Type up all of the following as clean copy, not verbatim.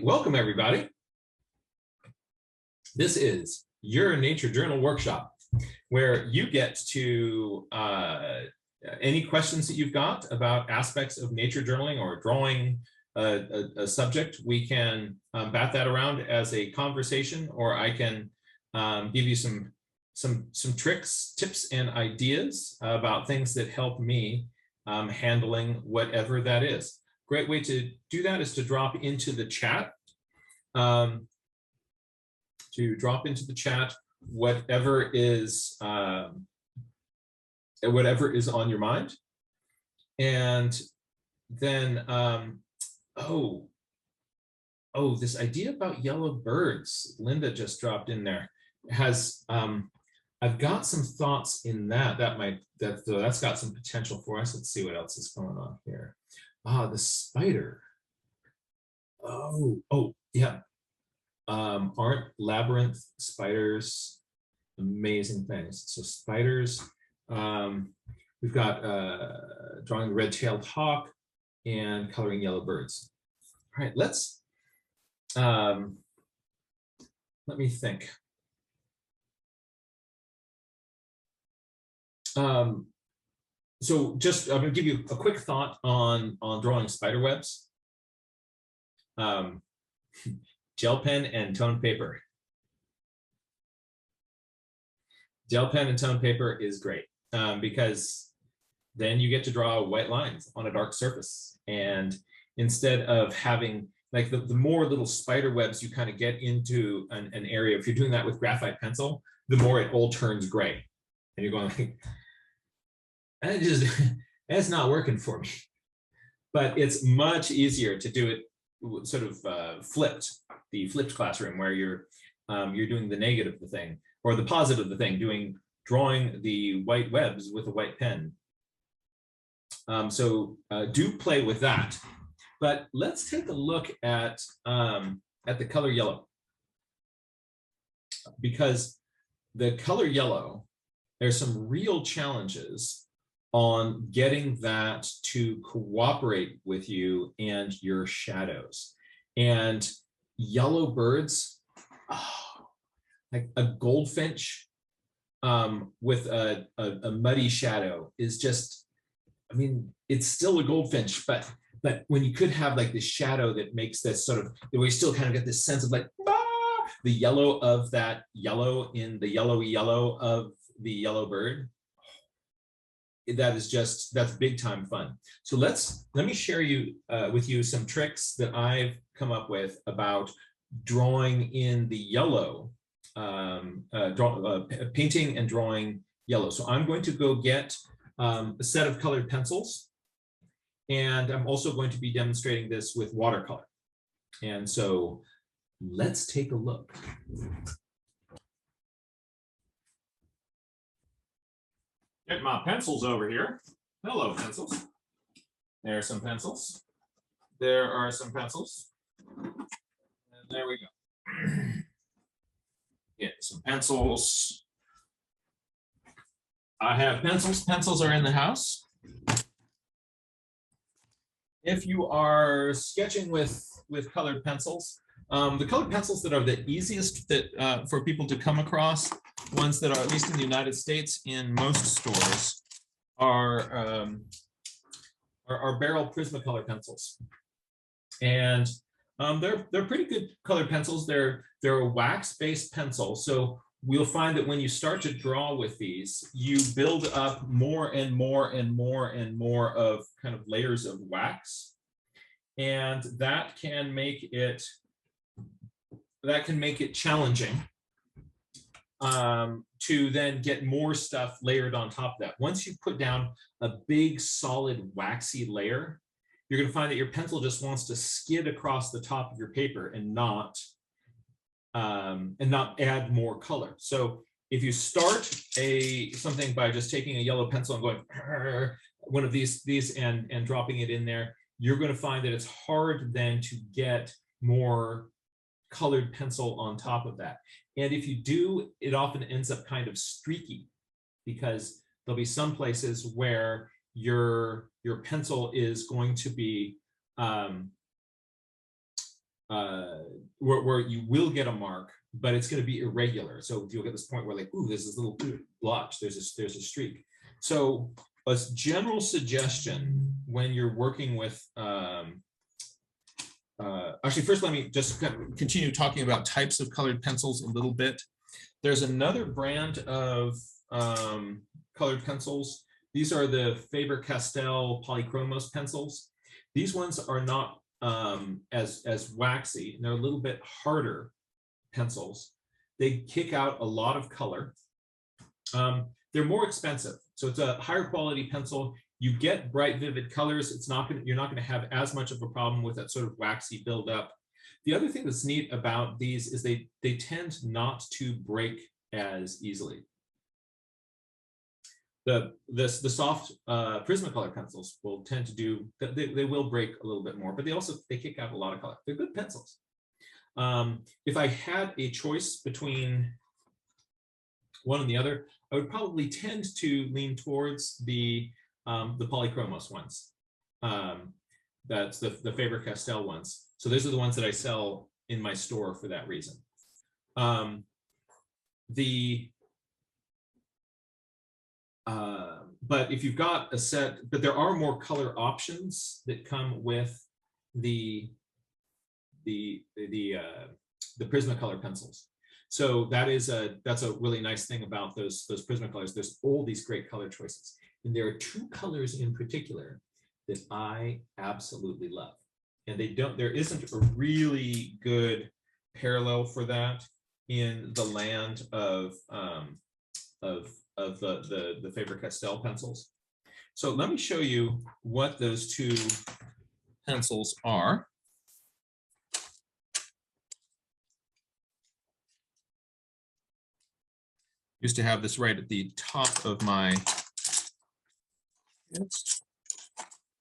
Welcome, everybody. This is your Nature Journal workshop, where you get to any questions that you've got about aspects of nature journaling or drawing a subject. We can bat that around as a conversation, or I can give you some tricks, tips, and ideas about things that help me handling whatever that is. Great way to do that is to drop into the chat. Whatever is on your mind, and then this idea about yellow birds, Linda just dropped in there, has I've got some thoughts in that's got some potential for us. Let's see what else is going on here. The spider. Oh yeah. Aren't labyrinth spiders amazing things? So spiders, we've got drawing the red-tailed hawk and coloring yellow birds. All right, let me think. So just I'm going to give you a quick thought on drawing spider webs. Gel pen and toned paper. Gel pen and toned paper is great because then you get to draw white lines on a dark surface. And instead of having like the more little spider webs you kind of get into an area, if you're doing that with graphite pencil, the more it all turns gray. And you're going like, that's not working for me. But it's much easier to do it sort of flipped, the flipped classroom, where you're doing the negative of the thing or the positive of the thing, drawing the white webs with a white pen. So do play with that. But let's take a look at the color yellow, because the color yellow, there's some real challenges on getting that to cooperate with you and your shadows. And yellow birds, like a goldfinch with a muddy shadow is just, I mean, it's still a goldfinch, but when you could have like this shadow that makes this sort of, we still kind of get this sense of like, the yellow of that yellow in the yellow of the yellow bird, that's big time fun. So let me share with you some tricks that I've come up with about drawing in the yellow, painting and drawing yellow. So I'm going to go get a set of colored pencils, and I'm also going to be demonstrating this with watercolor. And so let's take a look. Get my pencils over here. Hello, pencils. There are some pencils. There are some pencils. And there we go. Get some pencils. I have pencils. Pencils are in the house. If you are sketching with colored pencils, the colored pencils that are the easiest for people to come across, ones that are at least in the United States in most stores, are barrel Prismacolor pencils, and they're pretty good colored pencils. They're a wax-based pencil, so we'll find that when you start to draw with these, you build up more and more and more and more of kind of layers of wax, and that can make it challenging to then get more stuff layered on top of that. Once you put down a big, solid, waxy layer, you're going to find that your pencil just wants to skid across the top of your paper and not add more color. So if you start something by just taking a yellow pencil and going one of these and dropping it in there, you're going to find that it's hard then to get more colored pencil on top of that. And if you do, it often ends up kind of streaky, because there'll be some places where your pencil is going to be where you will get a mark, but it's going to be irregular. So you'll get this point where like, ooh, there's this little blotch, there's a streak. So a general suggestion when you're working with, actually, first let me just continue talking about types of colored pencils a little bit. There's another brand of colored pencils. These are the Faber-Castell Polychromos pencils. These ones are not as waxy, and they're a little bit harder pencils. They kick out a lot of color. They're more expensive, so it's a higher quality pencil. You get bright, vivid colors. You're not going to have as much of a problem with that sort of waxy buildup. The other thing that's neat about these is they tend not to break as easily. The soft Prismacolor pencils will tend to do, they will break a little bit more, but they kick out a lot of color. They're good pencils. If I had a choice between one and the other, I would probably tend to lean towards the Polychromos ones. That's the Faber-Castell ones. So those are the ones that I sell in my store for that reason. But if you've got a set, but there are more color options that come with the Prismacolor pencils. So that's a really nice thing about those Prismacolors. There's all these great color choices, and there are two colors in particular that I absolutely love, and there isn't a really good parallel for that in the land of the Faber-Castell pencils. So let me show you what those two pencils are. Used to have this right at the top of my list,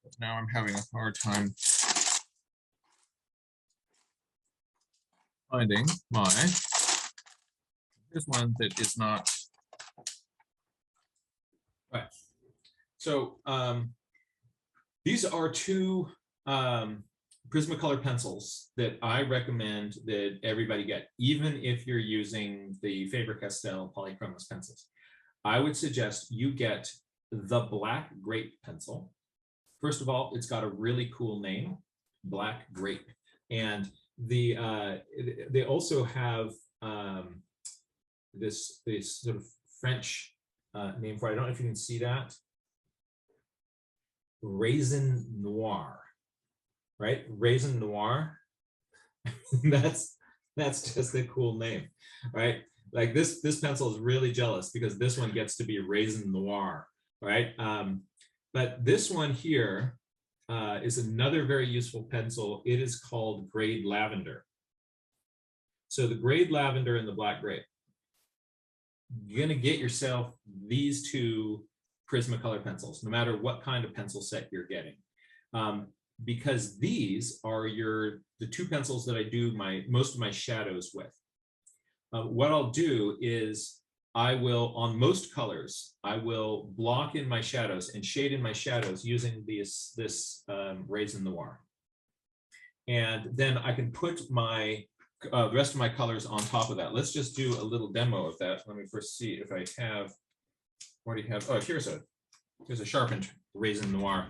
but now I'm having a hard time finding here's one that is not. Right. So these are two Prismacolor pencils that I recommend that everybody get, even if you're using the Faber-Castell Polychromos pencils. I would suggest you get the Black Grape pencil. First of all, it's got a really cool name, Black Grape, and they also have this sort of French name for it. I don't know if you can see that. Raisin Noir, right? Raisin Noir. that's just a cool name, right? Like this pencil is really jealous because this one gets to be Raisin Noir, right? But this one here is another very useful pencil. It is called Grade Lavender. So the Grade Lavender and the Black Grape. You're going to get yourself these two Prismacolor pencils, no matter what kind of pencil set you're getting, because these are the two pencils that I do most of my shadows with. What I'll do is I will, on most colors, I will block in my shadows and shade in my shadows using this Raisin Noir, and then I can put the rest of my colors on top of that. Let's just do a little demo of that. Let me first see if I have. What do you have? Oh, here's a sharpened Raisin Noir.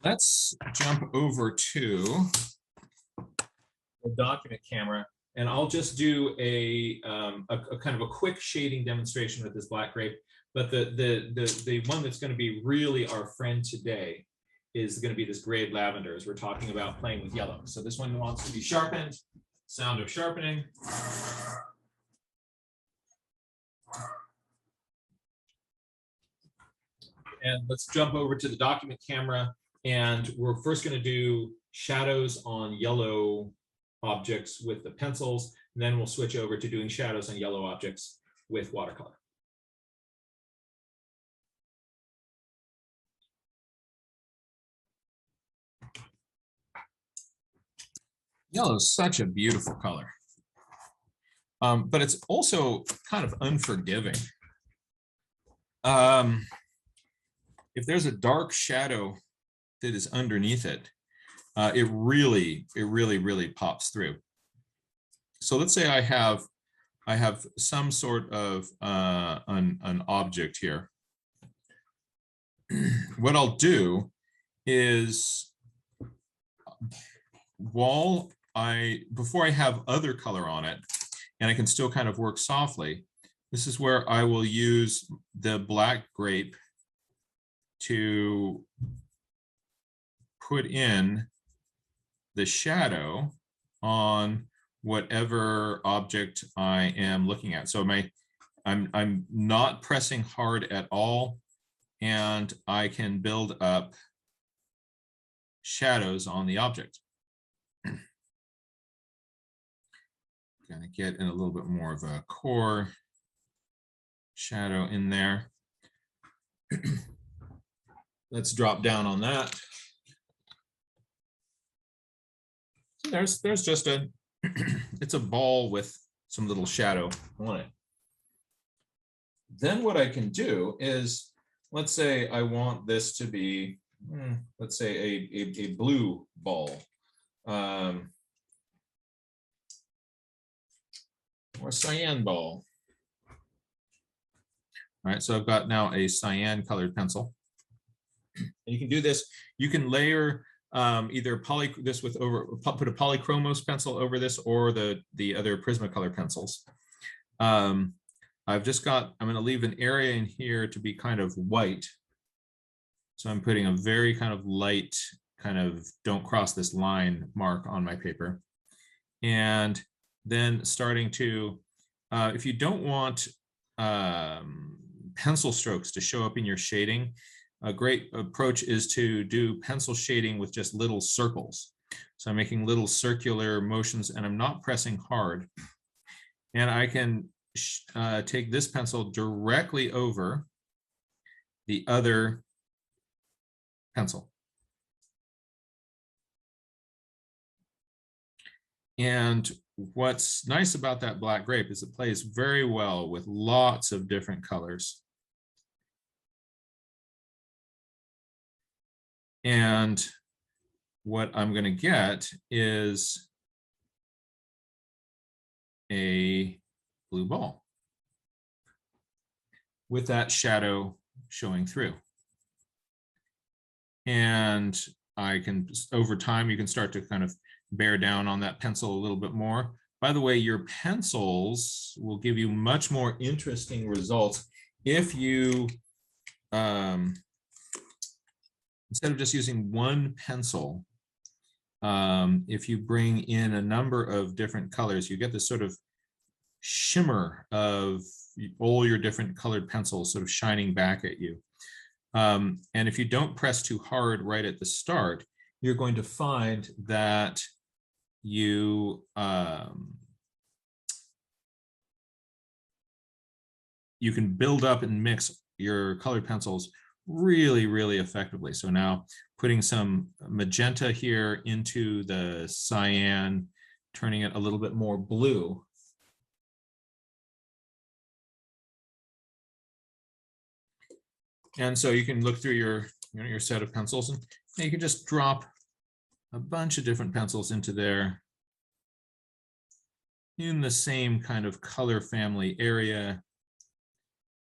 Let's jump over to the document camera, and I'll just do a kind of a quick shading demonstration with this Black Grape. But the one that's going to be really our friend today is going to be this Grade Lavender, as we're talking about playing with yellow. So this one wants to be sharpened. Sound of sharpening. And let's jump over to the document camera, and we're first going to do shadows on yellow objects with the pencils, and then we'll switch over to doing shadows on yellow objects with watercolor. Yellow is such a beautiful color, but it's also kind of unforgiving. If there's a dark shadow that is underneath it, it really pops through. So let's say I have some sort of an object here. What I'll do is, before I have other color on it, and I can still kind of work softly, this is where I will use the black grape to put in the shadow on whatever object I am looking at. So I'm not pressing hard at all, and I can build up shadows on the object. Gonna get in a little bit more of a core shadow in there. Let's drop down on that. So there's just a, it's a ball with some little shadow on it. Then what I can do is, let's say I want this to be, let's say a blue ball. Or cyan ball. All right, so I've got now a cyan colored pencil. And you can do this. You can layer either put a polychromos pencil over this, or the other Prismacolor pencils. I've just got, I'm going to leave an area in here to be kind of white. So I'm putting a very kind of light, kind of don't cross this line mark on my paper. And then starting to, if you don't want pencil strokes to show up in your shading, a great approach is to do pencil shading with just little circles. So I'm making little circular motions, and I'm not pressing hard. And I can take this pencil directly over the other pencil. And what's nice about that black grape is it plays very well with lots of different colors. And what I'm going to get is a blue ball with that shadow showing through. And I can, over time, you can start to kind of bear down on that pencil a little bit more. By the way, your pencils will give you much more interesting results if you, instead of just using one pencil, if you bring in a number of different colors, you get this sort of shimmer of all your different colored pencils sort of shining back at you. And if you don't press too hard right at the start, you're going to find that you you can build up and mix your colored pencils really effectively. So now putting some magenta here into the cyan, turning it a little bit more blue. And so you can look through your set of pencils, and you can just drop a bunch of different pencils into there in the same kind of color family area.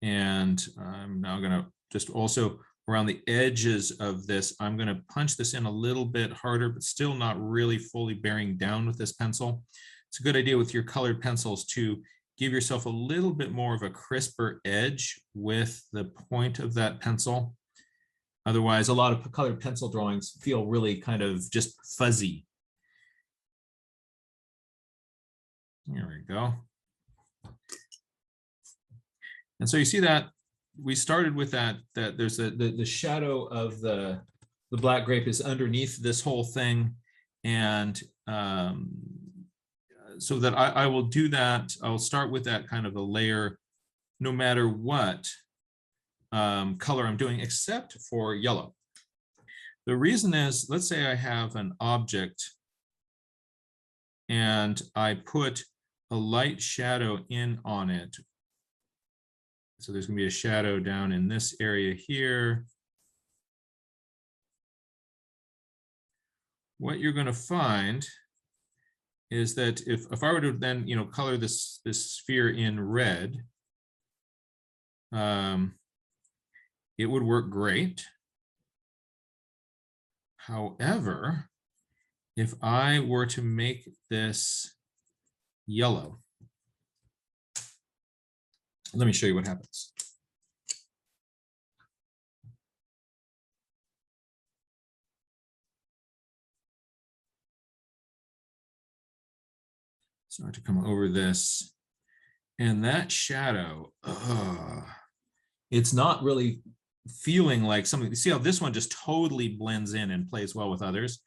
And I'm now going to just also around the edges of this, I'm going to punch this in a little bit harder, but still not really fully bearing down with this pencil. It's a good idea with your colored pencils to give yourself a little bit more of a crisper edge with the point of that pencil. Otherwise, a lot of colored pencil drawings feel really kind of just fuzzy. There we go. And so you see that we started with that there's the shadow of the black grape is underneath this whole thing. And so that I will do that. I'll start with that kind of a layer, no matter what color I'm doing, except for yellow. The reason is, let's say I have an object and I put a light shadow in on it. So there's going to be a shadow down in this area here. what you're going to find is that if I were to then, color this sphere in red, it would work great. However, if I were to make this yellow, let me show you what happens. Start to come over this, and that shadow, it's not really feeling like something. You see how this one just totally blends in and plays well with others,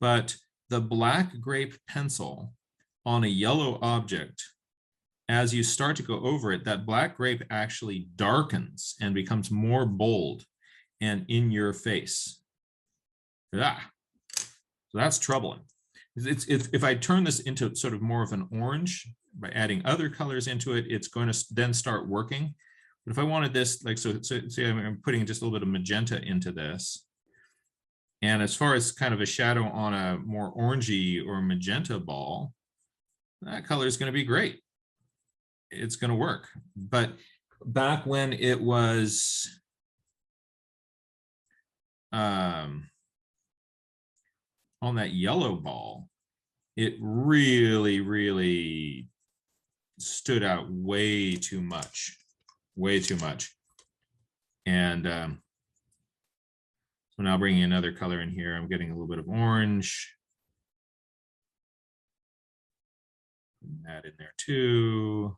but the black grape pencil on a yellow object, as you start to go over it, that black grape actually darkens and becomes more bold and in your face. So that's troubling. If I turn this into sort of more of an orange by adding other colors into it, it's going to then start working. But if I wanted this, like, so say I'm putting just a little bit of magenta into this. And as far as kind of a shadow on a more orangey or magenta ball, that color is going to be great. It's going to work. But back when it was on that yellow ball, it really, really stood out way too much, And so now bringing another color in here, I'm getting a little bit of orange. Putting that in there too.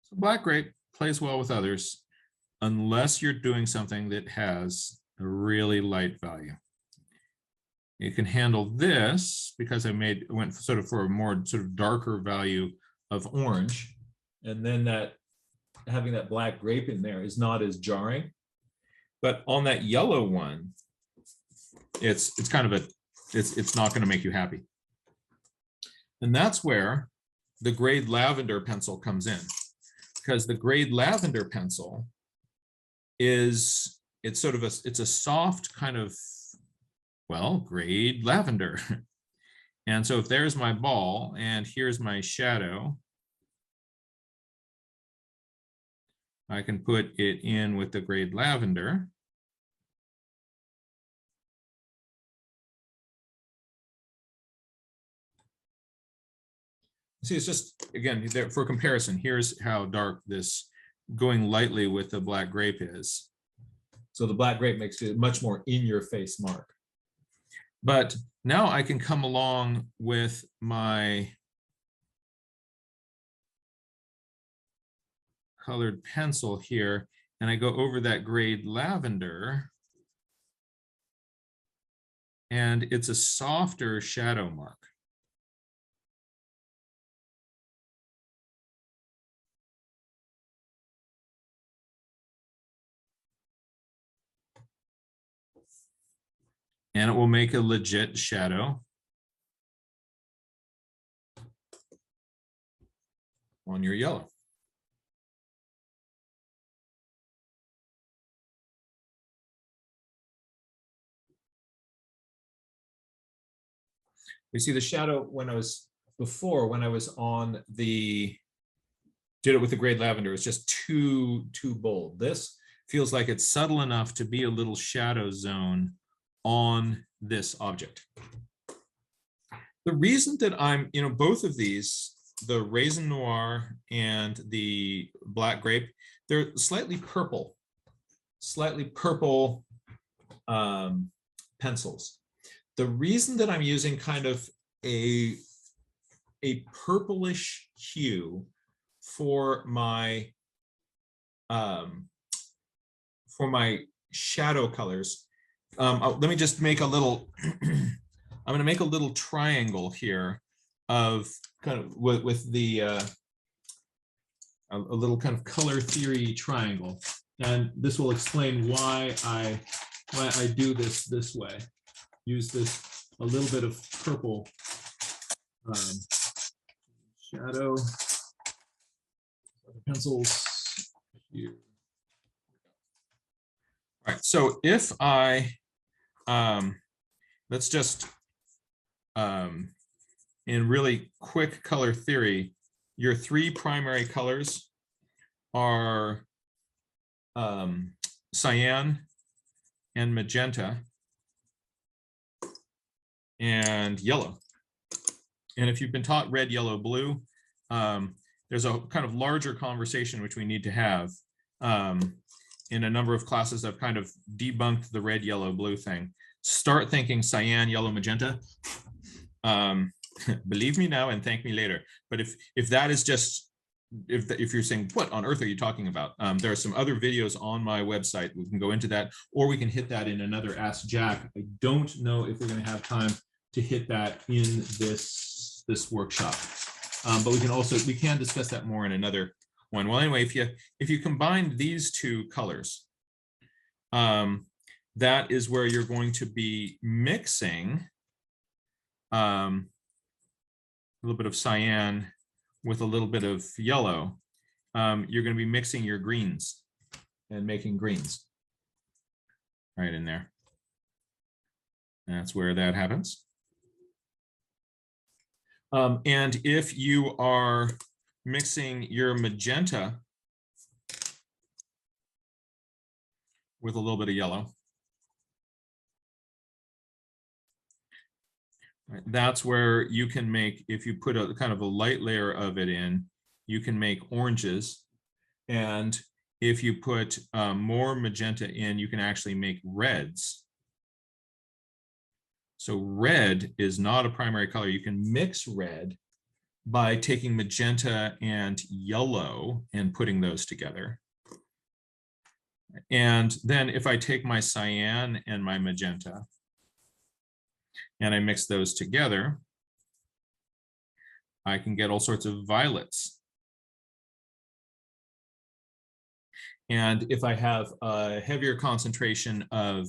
So black grape plays well with others, unless you're doing something that has a really light value. You can handle this because I went sort of for a more sort of darker value of orange, and then that having that black grape in there is not as jarring. But on that yellow one, it's kind of it's not going to make you happy. And that's where the grade lavender pencil comes in, because the grade lavender pencil it's a soft kind of, well, grade lavender. And so if there's my ball and here's my shadow, I can put it in with the grade lavender. See, it's just, again, for comparison, here's how dark this going lightly with the black grape is. So the black grape makes it much more in your face mark. But now I can come along with my colored pencil here, and I go over that grade lavender, and it's a softer shadow mark. And it will make a legit shadow on your yellow. You see the shadow when I was on did it with the grade lavender, it's just too bold. This feels like it's subtle enough to be a little shadow zone on this object. The reason that I'm, both of these, the Raisin Noir and the Black Grape, they're slightly purple pencils. The reason that I'm using kind of a purplish hue for my shadow colors, let me just make a little, I'm going to make a little triangle here of kind of with the a little kind of color theory triangle. And this will explain why I do this way. Use this, a little bit of purple shadow, pencils here. All right, so if I, let's just, in really quick color theory, your three primary colors are cyan and magenta and yellow. And if you've been taught red, yellow, blue, there's a kind of larger conversation which we need to have. In a number of classes, I've kind of debunked the red, yellow, blue thing. Start thinking cyan, yellow, magenta. Believe me now and thank me later. But if that is just, if you're saying, what on earth are you talking about? There are some other videos on my website. We can go into that, or we can hit that in another Ask Jack. I don't know if we're going to have time to hit that in this workshop. But we can discuss that more in another one. Well, anyway, if you combine these two colors, that is where you're going to be mixing a little bit of cyan with a little bit of yellow. You're going to be mixing your greens and making greens right in there. That's where that happens. And if you are mixing your magenta with a little bit of yellow, that's where you can make, if you put a kind of a light layer of it in, you can make oranges. And if you put more magenta in, you can actually make reds. So red is not a primary color. You can mix red by taking magenta and yellow and putting those together. And then if I take my cyan and my magenta and I mix those together, I can get all sorts of violets. And if I have a heavier concentration of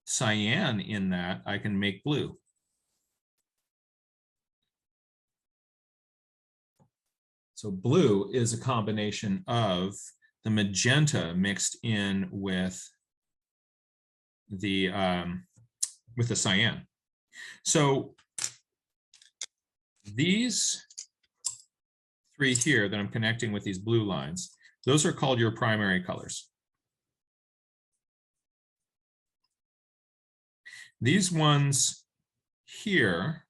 cyan in that, I can make blue. So blue is a combination of the magenta mixed in with the cyan. So these three here that I'm connecting with these blue lines, those are called your primary colors. These ones here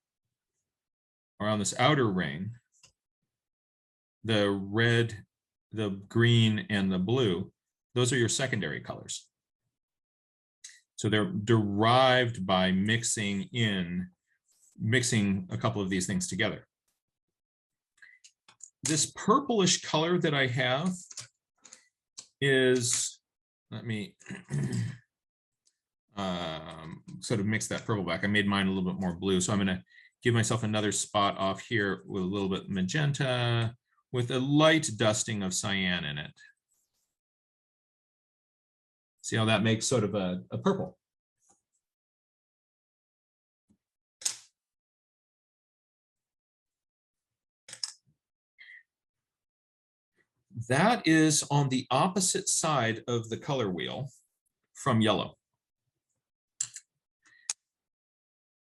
are on this outer ring, the red, the green, and the blue. Those are your secondary colors. So they're derived by mixing a couple of these things together. This purplish color that I have is, let me sort of mix that purple back. I made mine a little bit more blue, so I'm going to give myself another spot off here with a little bit magenta, with a light dusting of cyan in it. See how that makes sort of a purple. That is on the opposite side of the color wheel from yellow.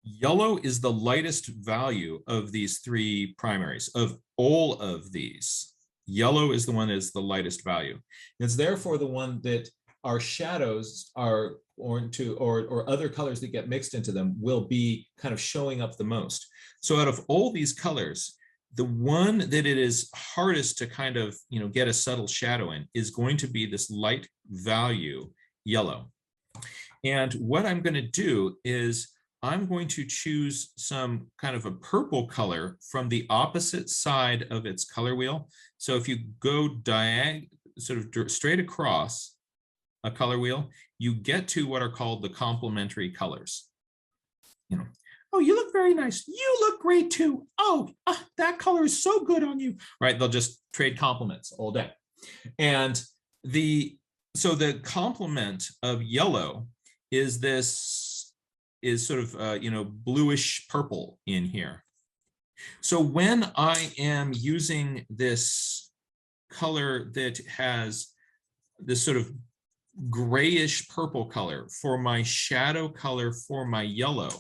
Yellow is the lightest value of these three primaries. Of all of these, yellow is the one that is the lightest value. It's therefore the one that our shadows are, or other colors that get mixed into them will be kind of showing up the most. So out of all these colors, the one that it is hardest to kind of, get a subtle shadow in is going to be this light value yellow. And what I'm going to do is I'm going to choose some kind of a purple color from the opposite side of its color wheel. So if you go sort of straight across a color wheel, you get to what are called the complementary colors. Oh, you look very nice. You look great too. Oh, that color is so good on you. Right? They'll just trade compliments all day. And so the complement of yellow is sort of bluish purple in here. So when I am using this color that has this sort of grayish purple color for my shadow color for my yellow,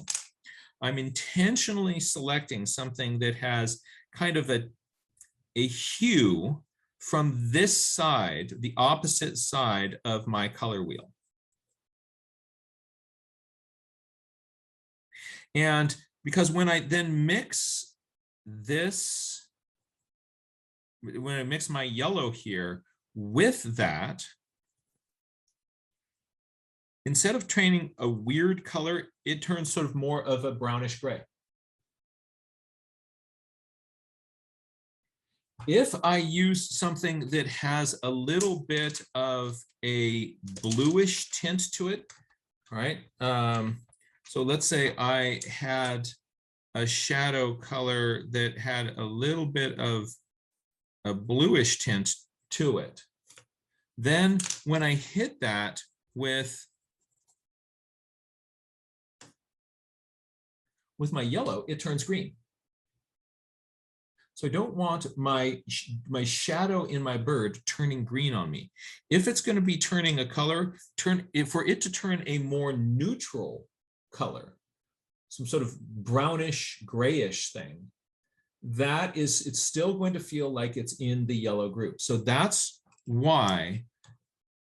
I'm intentionally selecting something that has kind of a hue from this side, the opposite side of my color wheel. And because when I then mix this, when I mix my yellow here with that, instead of turning a weird color, it turns sort of more of a brownish gray. If I use something that has a little bit of a bluish tint to it, right? So let's say I had a shadow color that had a little bit of a bluish tint to it. Then when I hit that with my yellow, it turns green. So I don't want my shadow in my bird turning green on me. If it's going to be turning a color, for it to turn a more neutral color, some sort of brownish, grayish thing, it's still going to feel like it's in the yellow group. So that's why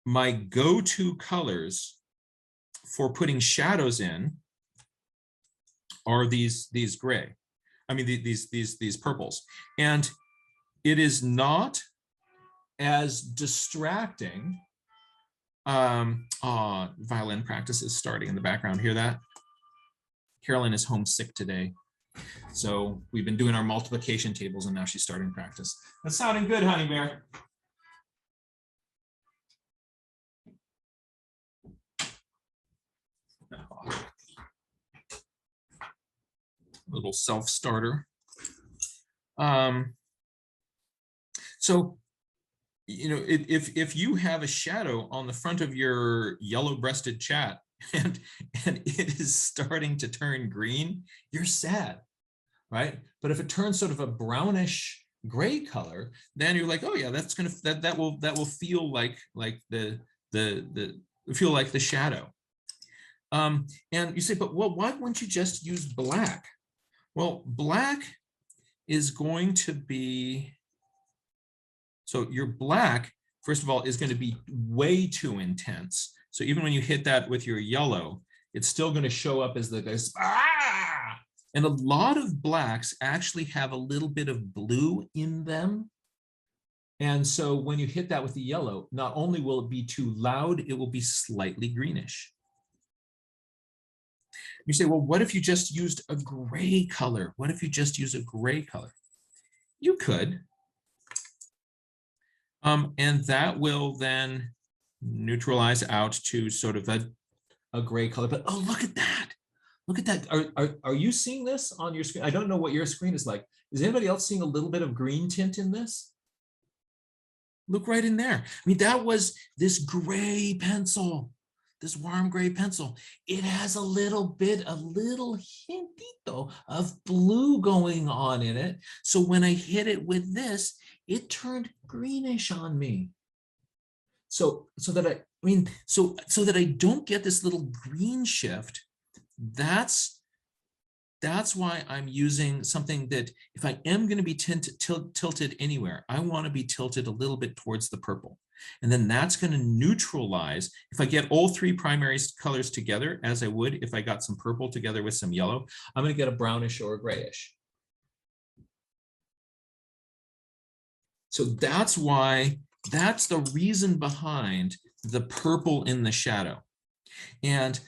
my go-to colors for putting shadows in are these gray. I mean, these purples. And it is not as distracting. Violin practice is starting in the background. Hear that? Carolyn is homesick today. So we've been doing our multiplication tables and now she's starting practice. That's sounding good, honey bear. Little self-starter. So, if you have a shadow on the front of your yellow-breasted chat and it is starting to turn green, you're sad, right? But if it turns sort of a brownish gray color, then you're like, oh yeah, that's gonna that will feel like the shadow. And you say, but well, why wouldn't you just use black? Well, black is going to be, so your black, first of all, is going to be way too intense. So even when you hit that with your yellow, it's still going to show up as this, ah! And a lot of blacks actually have a little bit of blue in them. And so when you hit that with the yellow, not only will it be too loud, it will be slightly greenish. You say, well, what if you just used a gray color? What if you just use a gray color? You could. And that will then neutralize out to sort of a gray color. But oh, look at that. Look at that. Are you seeing this on your screen? I don't know what your screen is like. Is anybody else seeing a little bit of green tint in this? Look right in there. I mean, that was this gray pencil. This warm gray pencil, it has a little hintito of blue going on in it. So when I hit it with this, it turned greenish on me. So that I don't get this little green shift, that's why I'm using something that if I am going to be tilted anywhere, I want to be tilted a little bit towards the purple. And then that's going to neutralize. If I get all three primary colors together, as I would if I got some purple together with some yellow, I'm going to get a brownish or a grayish. So that's the reason behind the purple in the shadow. And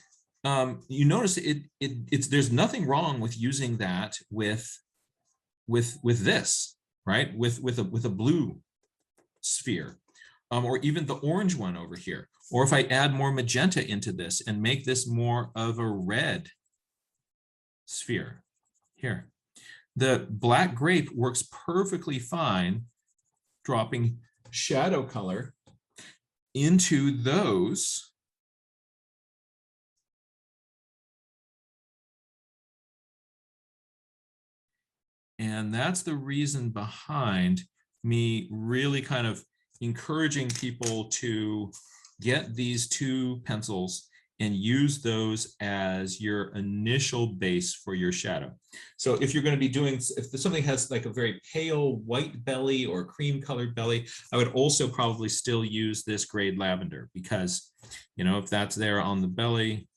you notice there's nothing wrong with using that with this, right? With a blue sphere. Or even the orange one over here. Or if I add more magenta into this and make this more of a red, sphere here. The black grape works perfectly fine dropping shadow color into those and that's the reason behind me really kind of encouraging people to get these two pencils and use those as your initial base for your shadow. So if you're going to be doing, if something has like a very pale white belly or cream colored belly, I would also probably still use this grade lavender because, you know, if that's there on the belly,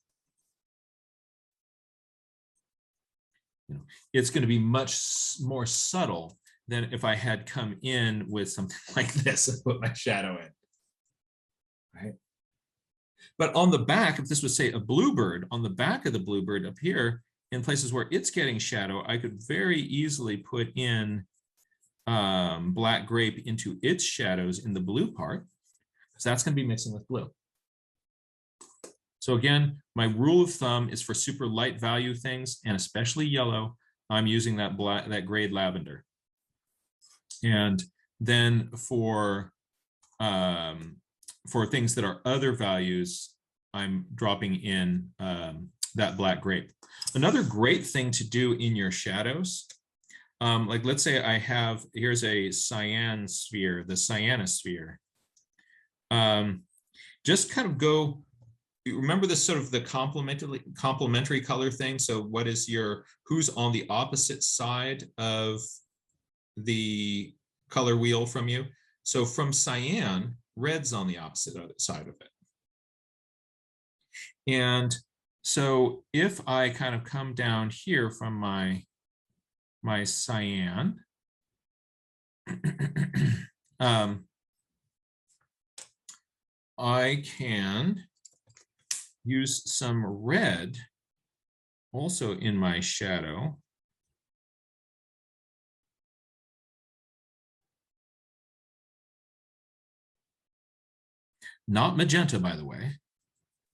you know, it's going to be much more subtle than if I had come in with something like this and put my shadow in. Right. But on the back, if this was, say, a bluebird, on the back of the bluebird up here, in places where it's getting shadow, I could very easily put in black grape into its shadows in the blue part, because that's going to be mixing with blue. So again, my rule of thumb is for super light value things, and especially yellow, I'm using that grade lavender. And then for things that are other values, I'm dropping in that black grape. Another great thing to do in your shadows, like let's say I have, here's a cyan sphere, the cyanosphere. Just kind of go, remember this sort of the complementary color thing. So what is your, who's on the opposite side of the color wheel from you? So from cyan, red's on the opposite side of it. And so if I kind of come down here from my cyan, I can use some red also in my shadow. Not magenta, by the way,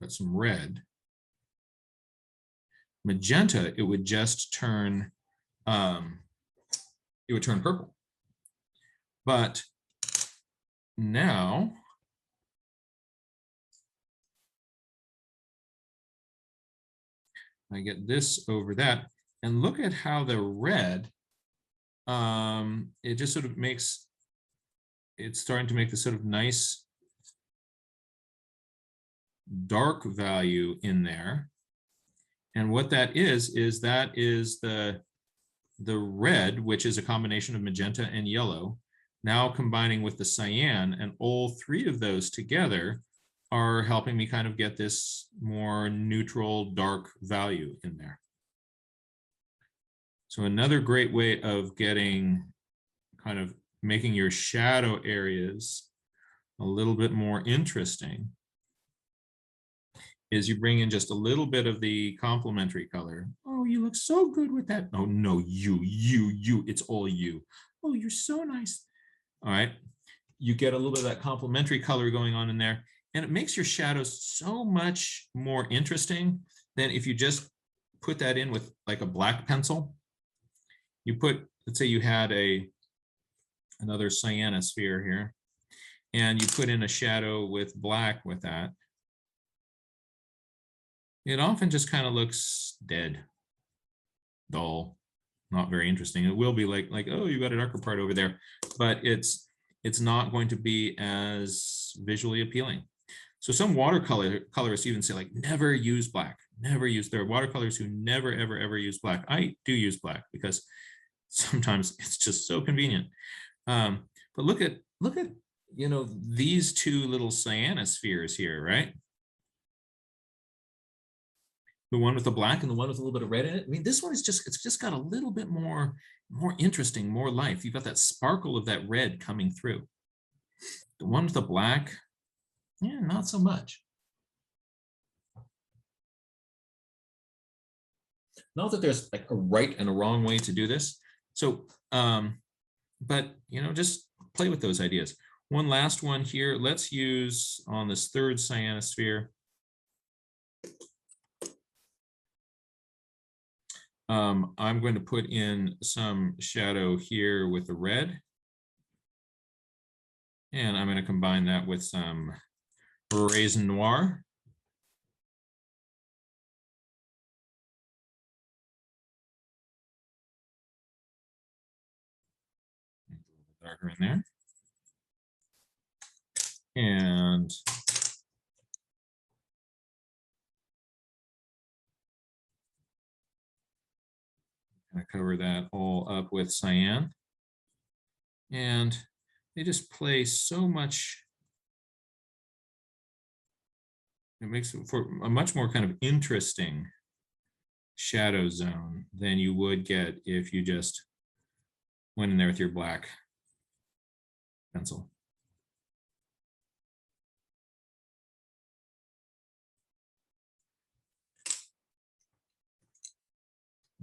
but some red. Magenta, it would just turn, it would turn purple. But now, I get this over that, and look at how the red, it just sort of makes, it's starting to make this sort of nice dark value in there. And what that is the red, which is a combination of magenta and yellow, now combining with the cyan, and all three of those together are helping me kind of get this more neutral dark value in there. So another great way of getting, kind of making your shadow areas a little bit more interesting is you bring in just a little bit of the complementary color. Oh, you look so good with that. Oh, no, you, it's all you. Oh, you're so nice. All right. You get a little bit of that complementary color going on in there, and it makes your shadows so much more interesting than if you just put that in with like a black pencil. You put, let's say you had another cyanosphere here, and you put in a shadow with black with that. It often just kind of looks dead, dull, not very interesting. It will be like, oh, you got a darker part over there, but it's not going to be as visually appealing. So some watercolorists even say, like, never use black, never use, there are watercolors who never, ever, ever use black. I do use black because sometimes it's just so convenient. But look at, you know, these two little cyanospheres here, right? The one with the black and the one with a little bit of red in it. I mean, this one is just, it's just got a little bit more interesting, more life. You've got that sparkle of that red coming through. The one with the black, yeah, not so much. Not that there's like a right and a wrong way to do this. So, but, you know, just play with those ideas. One last one here. Let's use on this third cyanosphere. I'm going to put in some shadow here with the red. And I'm going to combine that with some raisin noir. A little bit darker in there. And I cover that all up with cyan. And they just play so much. It makes it for a much more kind of interesting shadow zone than you would get if you just went in there with your black pencil.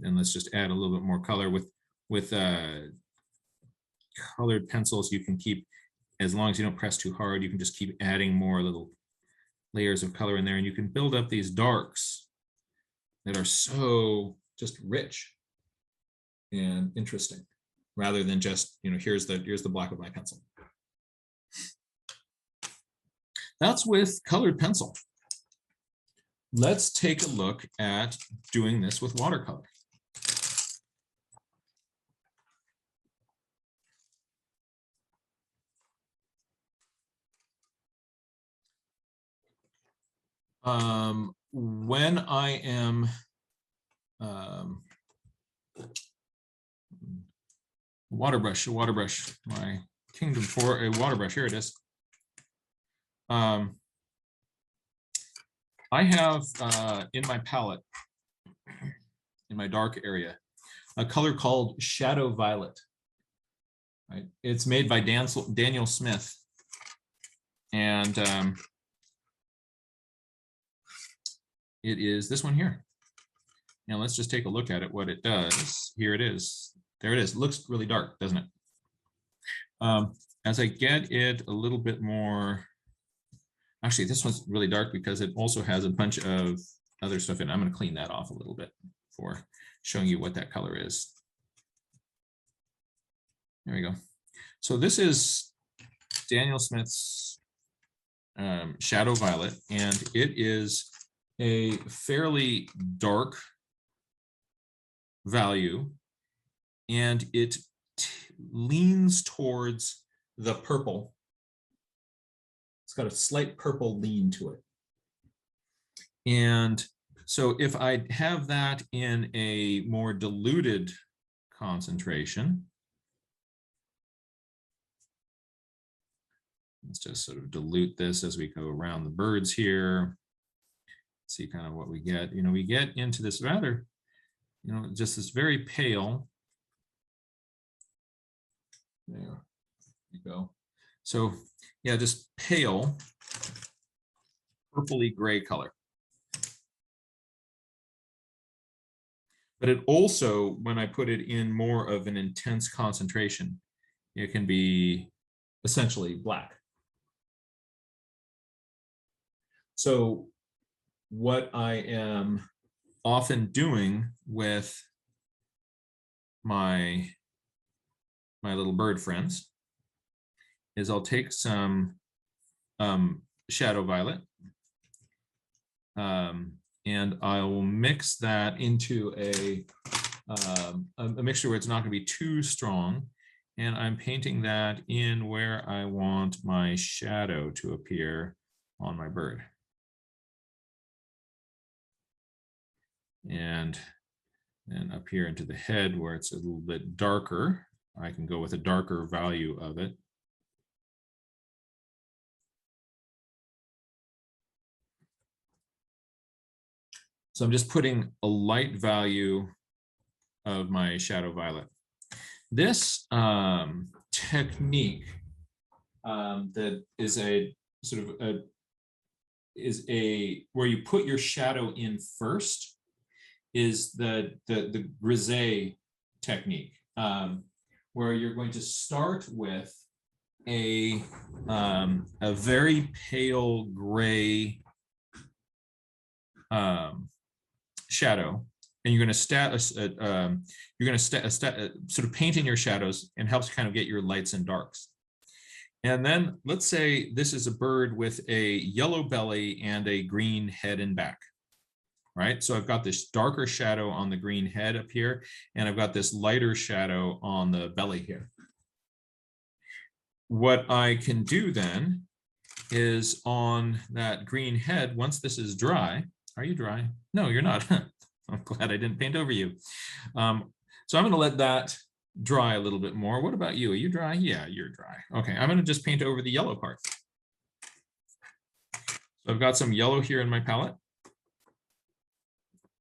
And let's just add a little bit more color with colored pencils. You can keep, as long as you don't press too hard, you can just keep adding more little layers of color in there, and you can build up these darks that are so just rich and interesting, rather than just, you know, here's the black of my pencil. That's with colored pencil. Let's take a look at doing this with watercolor. When I am water brush, my kingdom for a water brush. Here it is. I have in my palette, in my dark area, a color called Shadow Violet. Right? It's made by Daniel Smith, and it is this one here. Now let's just take a look at it, what it does. Here it is. There it is. It looks really dark, doesn't it? As I get it a little bit more, actually this one's really dark because it also has a bunch of other stuff in it. I'm going to clean that off a little bit for showing you what that color is. There we go. So this is Daniel Smith's Shadow Violet, and it is a fairly dark value, and it leans towards the purple. It's got a slight purple lean to it. And so if I have that in a more diluted concentration, let's just sort of dilute this as we go around the birds here. See kind of what we get. You know, we get into this rather, you know, just this very pale. There you go. So yeah, just pale, purpley gray color. But it also, when I put it in more of an intense concentration, it can be essentially black. So what I am often doing with my little bird friends is I'll take some Shadow Violet, and I will mix that into a mixture where it's not going to be too strong, and I'm painting that in where I want my shadow to appear on my bird. And then up here into the head where it's a little bit darker, I can go with a darker value of it. So I'm just putting a light value of my Shadow Violet. This technique that is a sort of where you put your shadow in first is the grisaille technique, where you're going to start with a very pale gray shadow, and you're going to sort of paint in your shadows, and helps kind of get your lights and darks. And then let's say this is a bird with a yellow belly and a green head and back. Right, so I've got this darker shadow on the green head up here, and I've got this lighter shadow on the belly here. What I can do then is on that green head, once this is dry, are you dry? No, you're not. I'm glad I didn't paint over you. So I'm going to let that dry a little bit more. What about you? Are you dry? Yeah, you're dry. Okay, I'm going to just paint over the yellow part. So I've got some yellow here in my palette.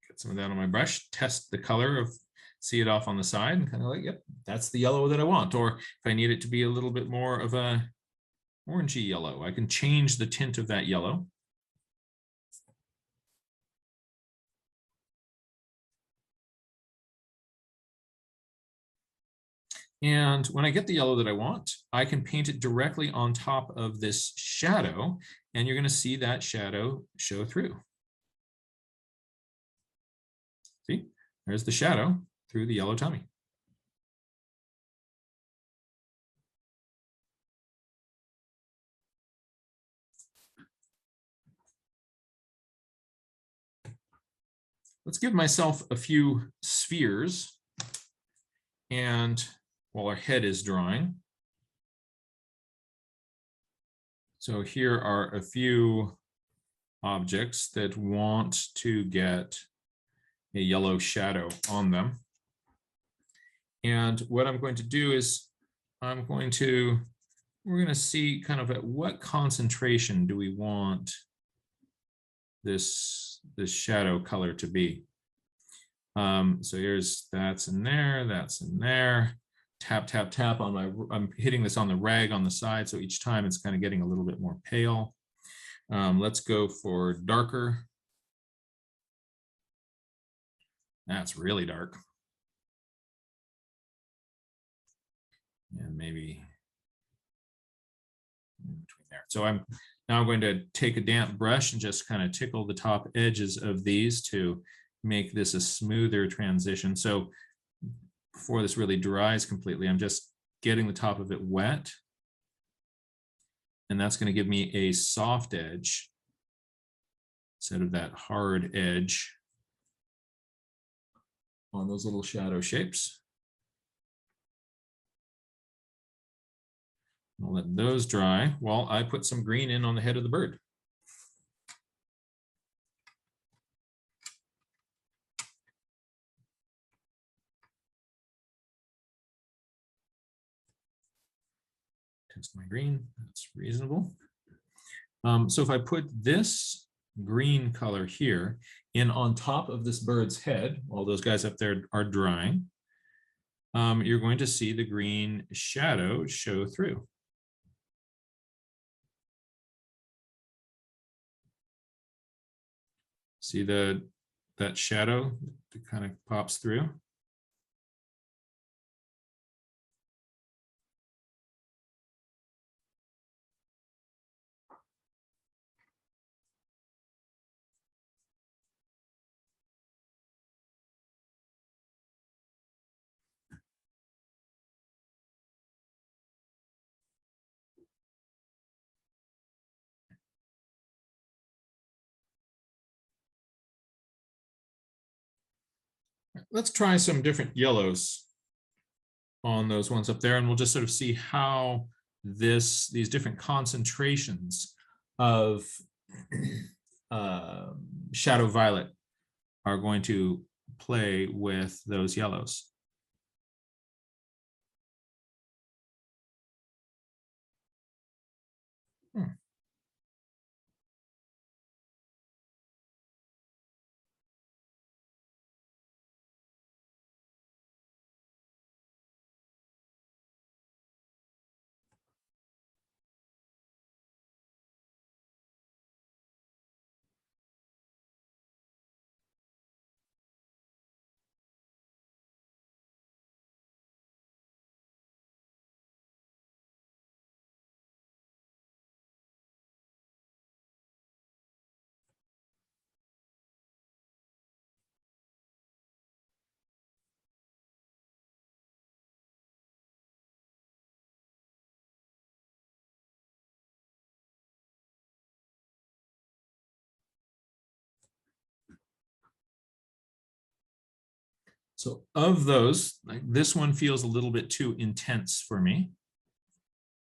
Get some of that on my brush, test the color of, see it off on the side, and kind of like, yep, that's the yellow that I want. Or if I need it to be a little bit more of a orangey yellow, I can change the tint of that yellow. And when I get the yellow that I want, I can paint it directly on top of this shadow, and you're going to see that shadow show through. See, there's the shadow through the yellow tummy. Let's give myself a few spheres, and while our head is drying. So here are a few objects that want to get a yellow shadow on them. And what I'm going to do is we're going to see kind of at what concentration do we want this shadow color to be. So that's in there, that's in there. Tap, tap, tap on I'm hitting this on the rag on the side. So each time it's kind of getting a little bit more pale. Let's go for darker. That's really dark. And maybe in between there. So I'm going to take a damp brush and just kind of tickle the top edges of these to make this a smoother transition. So before this really dries completely, I'm just getting the top of it wet. And that's going to give me a soft edge instead of that hard edge on those little shadow shapes. I'll let those dry while I put some green in on the head of the bird. Test my green, that's reasonable. So if I put this green color here in on top of this bird's head, while those guys up there are drying, you're going to see the green shadow show through. See that shadow that kind of pops through? Let's try some different yellows on those ones up there, and we'll just sort of see how these different concentrations of shadow violet are going to play with those yellows. So of those, like this one feels a little bit too intense for me.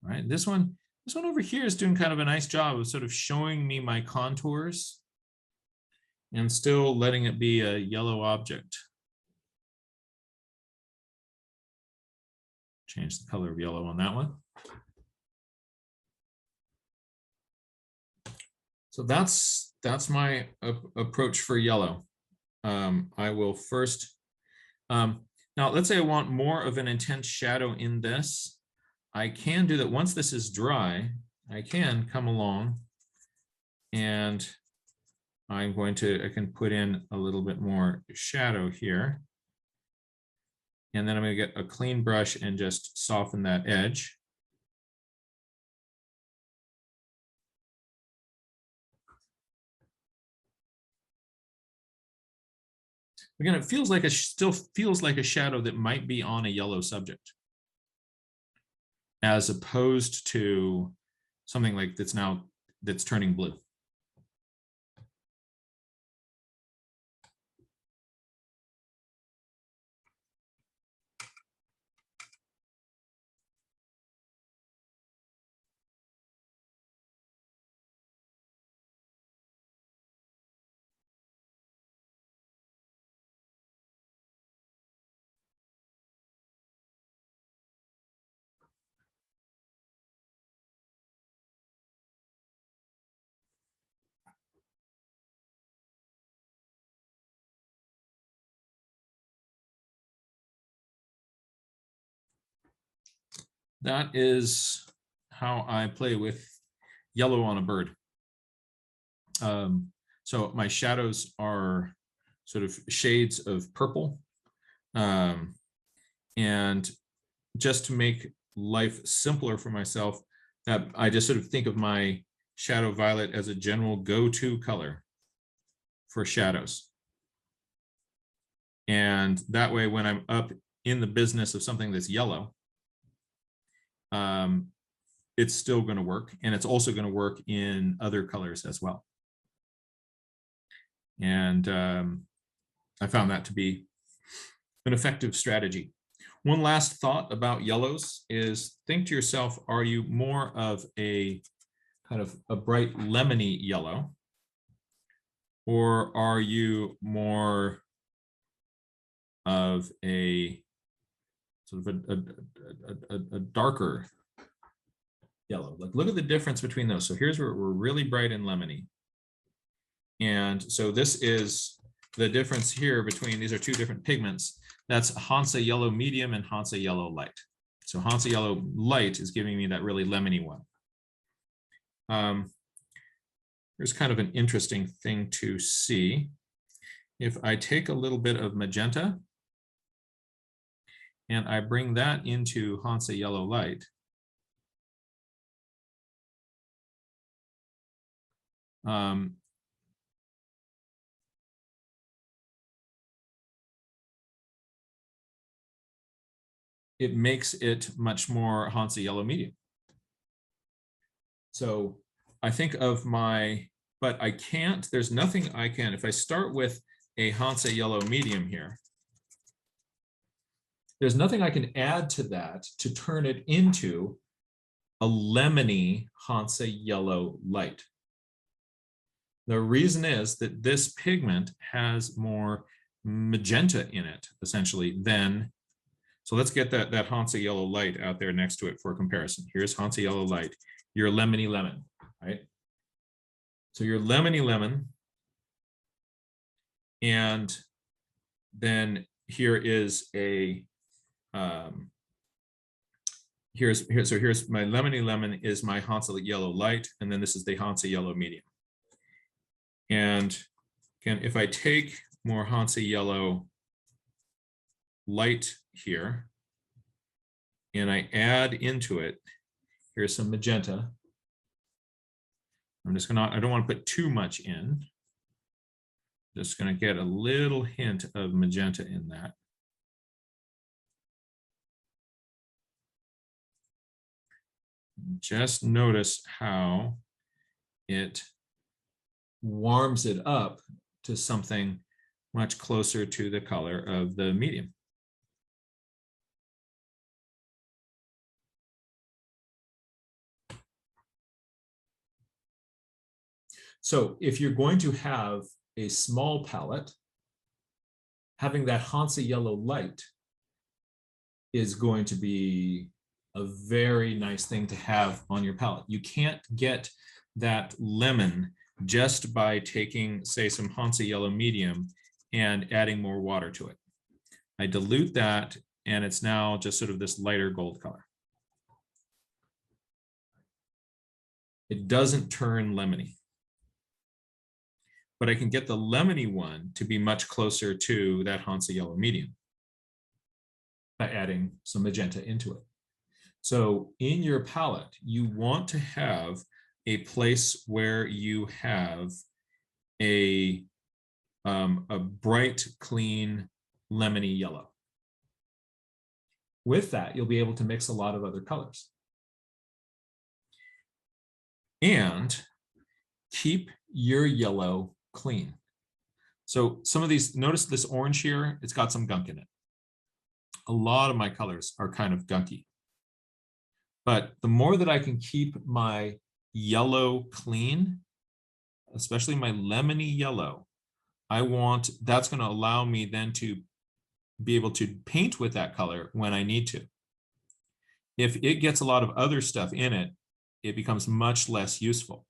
Right? This one over here is doing kind of a nice job of sort of showing me my contours and still letting it be a yellow object. Change the color of yellow on that one. So that's my approach for yellow. I will first, now let's say I want more of an intense shadow in this. I can do that once this is dry. I can come along and I can put in a little bit more shadow here. And then I'm going to get a clean brush and just soften that edge. Again, it feels like still feels like a shadow that might be on a yellow subject, as opposed to something like that's turning blue. That is how I play with yellow on a bird. So my shadows are sort of shades of purple. And just to make life simpler for myself, I just sort of think of my shadow violet as a general go-to color for shadows. And that way, when I'm up in the business of something that's yellow, it's still going to work. And it's also going to work in other colors as well. And I found that to be an effective strategy. One last thought about yellows is think to yourself, are you more of a kind of a bright lemony yellow? Or are you more of a sort of a darker yellow? Like, look at the difference between those. So here's where we're really bright and lemony. And so this is the difference here between, these are two different pigments. That's Hansa yellow medium and Hansa yellow light. So Hansa yellow light is giving me that really lemony one. Here's kind of an interesting thing to see. If I take a little bit of magenta and I bring that into Hansa yellow light, it makes it much more Hansa yellow medium. So I think of but I can't, there's nothing I can, if I start with a Hansa yellow medium here, there's nothing I can add to that to turn it into a lemony Hansa yellow light. The reason is that this pigment has more magenta in it, essentially, than, so let's get that Hansa yellow light out there next to it for comparison. Here's Hansa yellow light, your lemony lemon, right? So your lemony lemon, and then here is a, here's my lemony lemon is my Hansa yellow light, and then this is the Hansa yellow medium. And again, if I take more Hansa yellow light here, and I add into it, here's some magenta. I'm just gonna, I don't want to put too much in. Just gonna get a little hint of magenta in that. Just notice how it warms it up to something much closer to the color of the medium. So if you're going to have a small palette, having that Hansa yellow light is going to be a very nice thing to have on your palette. You can't get that lemon just by taking, say, some Hansa yellow medium and adding more water to it. I dilute that, and it's now just sort of this lighter gold color. It doesn't turn lemony, but I can get the lemony one to be much closer to that Hansa yellow medium by adding some magenta into it. So in your palette, you want to have a place where you have a bright, clean, lemony yellow. With that, you'll be able to mix a lot of other colors. And keep your yellow clean. So some of these, notice this orange here, it's got some gunk in it. A lot of my colors are kind of gunky. But the more that I can keep my yellow clean, especially my lemony yellow, that's going to allow me then to be able to paint with that color when I need to. If it gets a lot of other stuff in it, it becomes much less useful.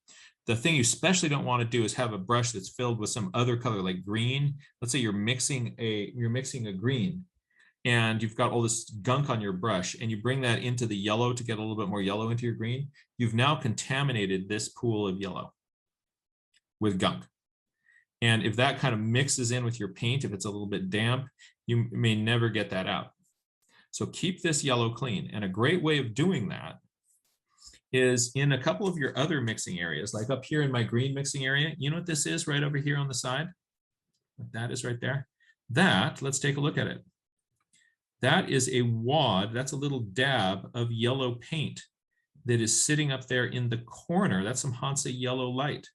The thing you especially don't want to do is have a brush that's filled with some other color like green. Let's say you're mixing a green and you've got all this gunk on your brush and you bring that into the yellow to get a little bit more yellow into your green. You've now contaminated this pool of yellow with gunk. And if that kind of mixes in with your paint, if it's a little bit damp, you may never get that out. So keep this yellow clean. And a great way of doing that is in a couple of your other mixing areas, like up here in my green mixing area. You know what this is right over here on the side? That is right there. Let's take a look at it. That is a wad, that's a little dab of yellow paint that is sitting up there in the corner. That's some Hansa yellow light.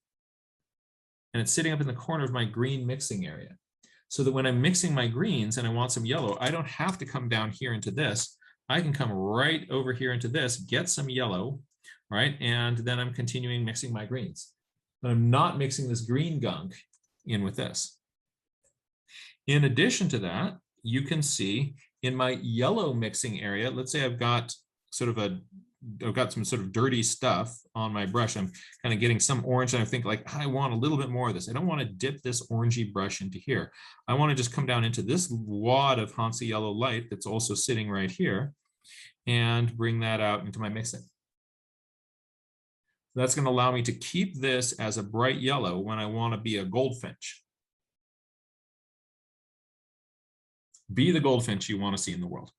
And it's sitting up in the corner of my green mixing area. So that when I'm mixing my greens and I want some yellow, I don't have to come down here into this. I can come right over here into this, get some yellow, right? And then I'm continuing mixing my greens. But I'm not mixing this green gunk in with this. In addition to that, you can see in my yellow mixing area, let's say I've got some sort of dirty stuff on my brush. I'm kind of getting some orange and I think like, I want a little bit more of this. I don't want to dip this orangey brush into here. I want to just come down into this wad of Hansa yellow light that's also sitting right here and bring that out into my mixing. That's going to allow me to keep this as a bright yellow when I want to be a goldfinch. Be the goldfinch you want to see in the world.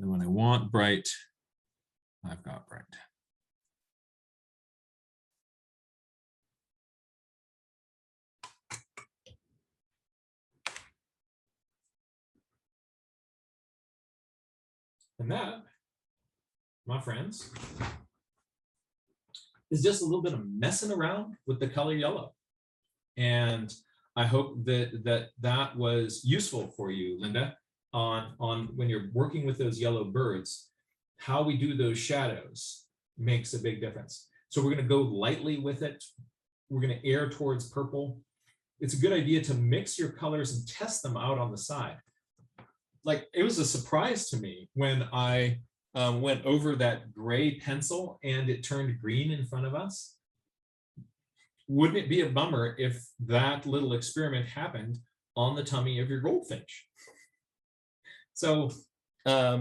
And when I want bright, I've got bright. And that, my friends, is just a little bit of messing around with the color yellow. And I hope that was useful for you, Linda, on when you're working with those yellow birds. How we do those shadows makes a big difference. So we're going to go lightly with it. We're going to err towards purple. It's a good idea to mix your colors and test them out on the side. Like, it was a surprise to me when I went over that gray pencil and it turned green in front of us. Wouldn't it be a bummer if that little experiment happened on the tummy of your goldfinch? So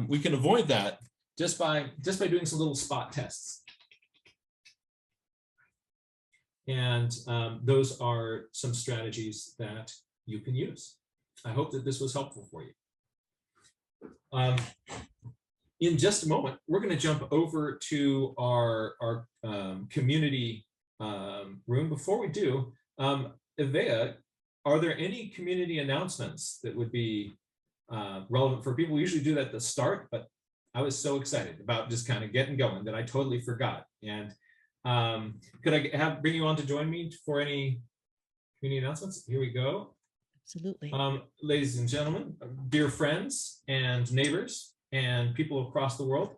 we can avoid that just by doing some little spot tests. And those are some strategies that you can use. I hope that this was helpful for you. In just a moment, we're going to jump over to our community room. Before we do, Ivea, are there any community announcements that would be relevant for people? We usually do that at the start, but I was so excited about just kind of getting going that I totally forgot. And Could I bring you on to join me for any community announcements? Here we go. Absolutely. Ladies and gentlemen, dear friends and neighbors and people across the world,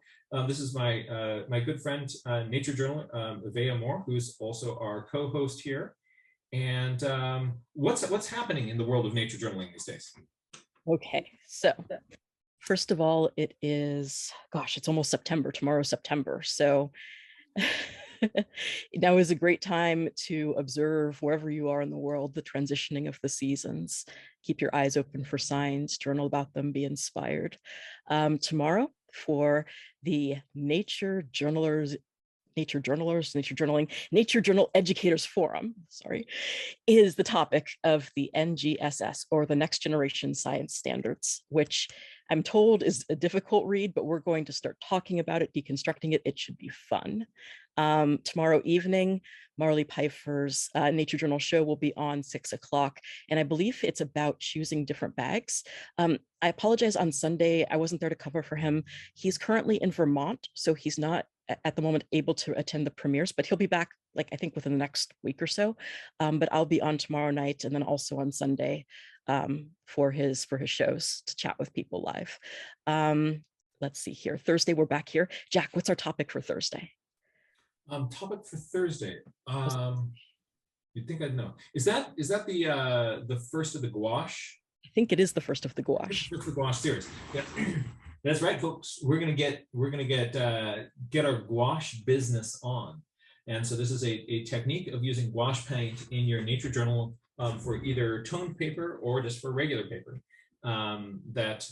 this is my my good friend, nature journalist Vea Moore, who's also our co-host here. And what's happening in the world of nature journaling these days? Okay, so first of all, it is, gosh, it's almost September. Tomorrow's September. So now is a great time to observe wherever you are in the world, the transitioning of the seasons. Keep your eyes open for signs, journal about them, be inspired. Tomorrow for the Nature Journal Educators Forum, sorry, is the topic of the NGSS, or the Next Generation Science Standards, which I'm told is a difficult read, but we're going to start talking about it, deconstructing it. It should be fun. Tomorrow evening, Marley Pfeiffer's Nature Journal show will be on 6 o'clock, and I believe it's about choosing different bags. I apologize, on Sunday, I wasn't there to cover for him. He's currently in Vermont, so he's not at the moment able to attend the premieres, but he'll be back, like, I think within the next week or so. But I'll be on tomorrow night and then also on Sunday for his shows to chat with people live. Let's see here. Thursday, we're back here. Jack, what's our topic for Thursday? Topic for Thursday. You'd think I'd know. Is that the first of the gouache? I think it is the first of the gouache. First of the gouache series. Yeah. That's right, folks. We're gonna get our gouache business on, and so this is a technique of using gouache paint in your nature journal for either toned paper or just for regular paper that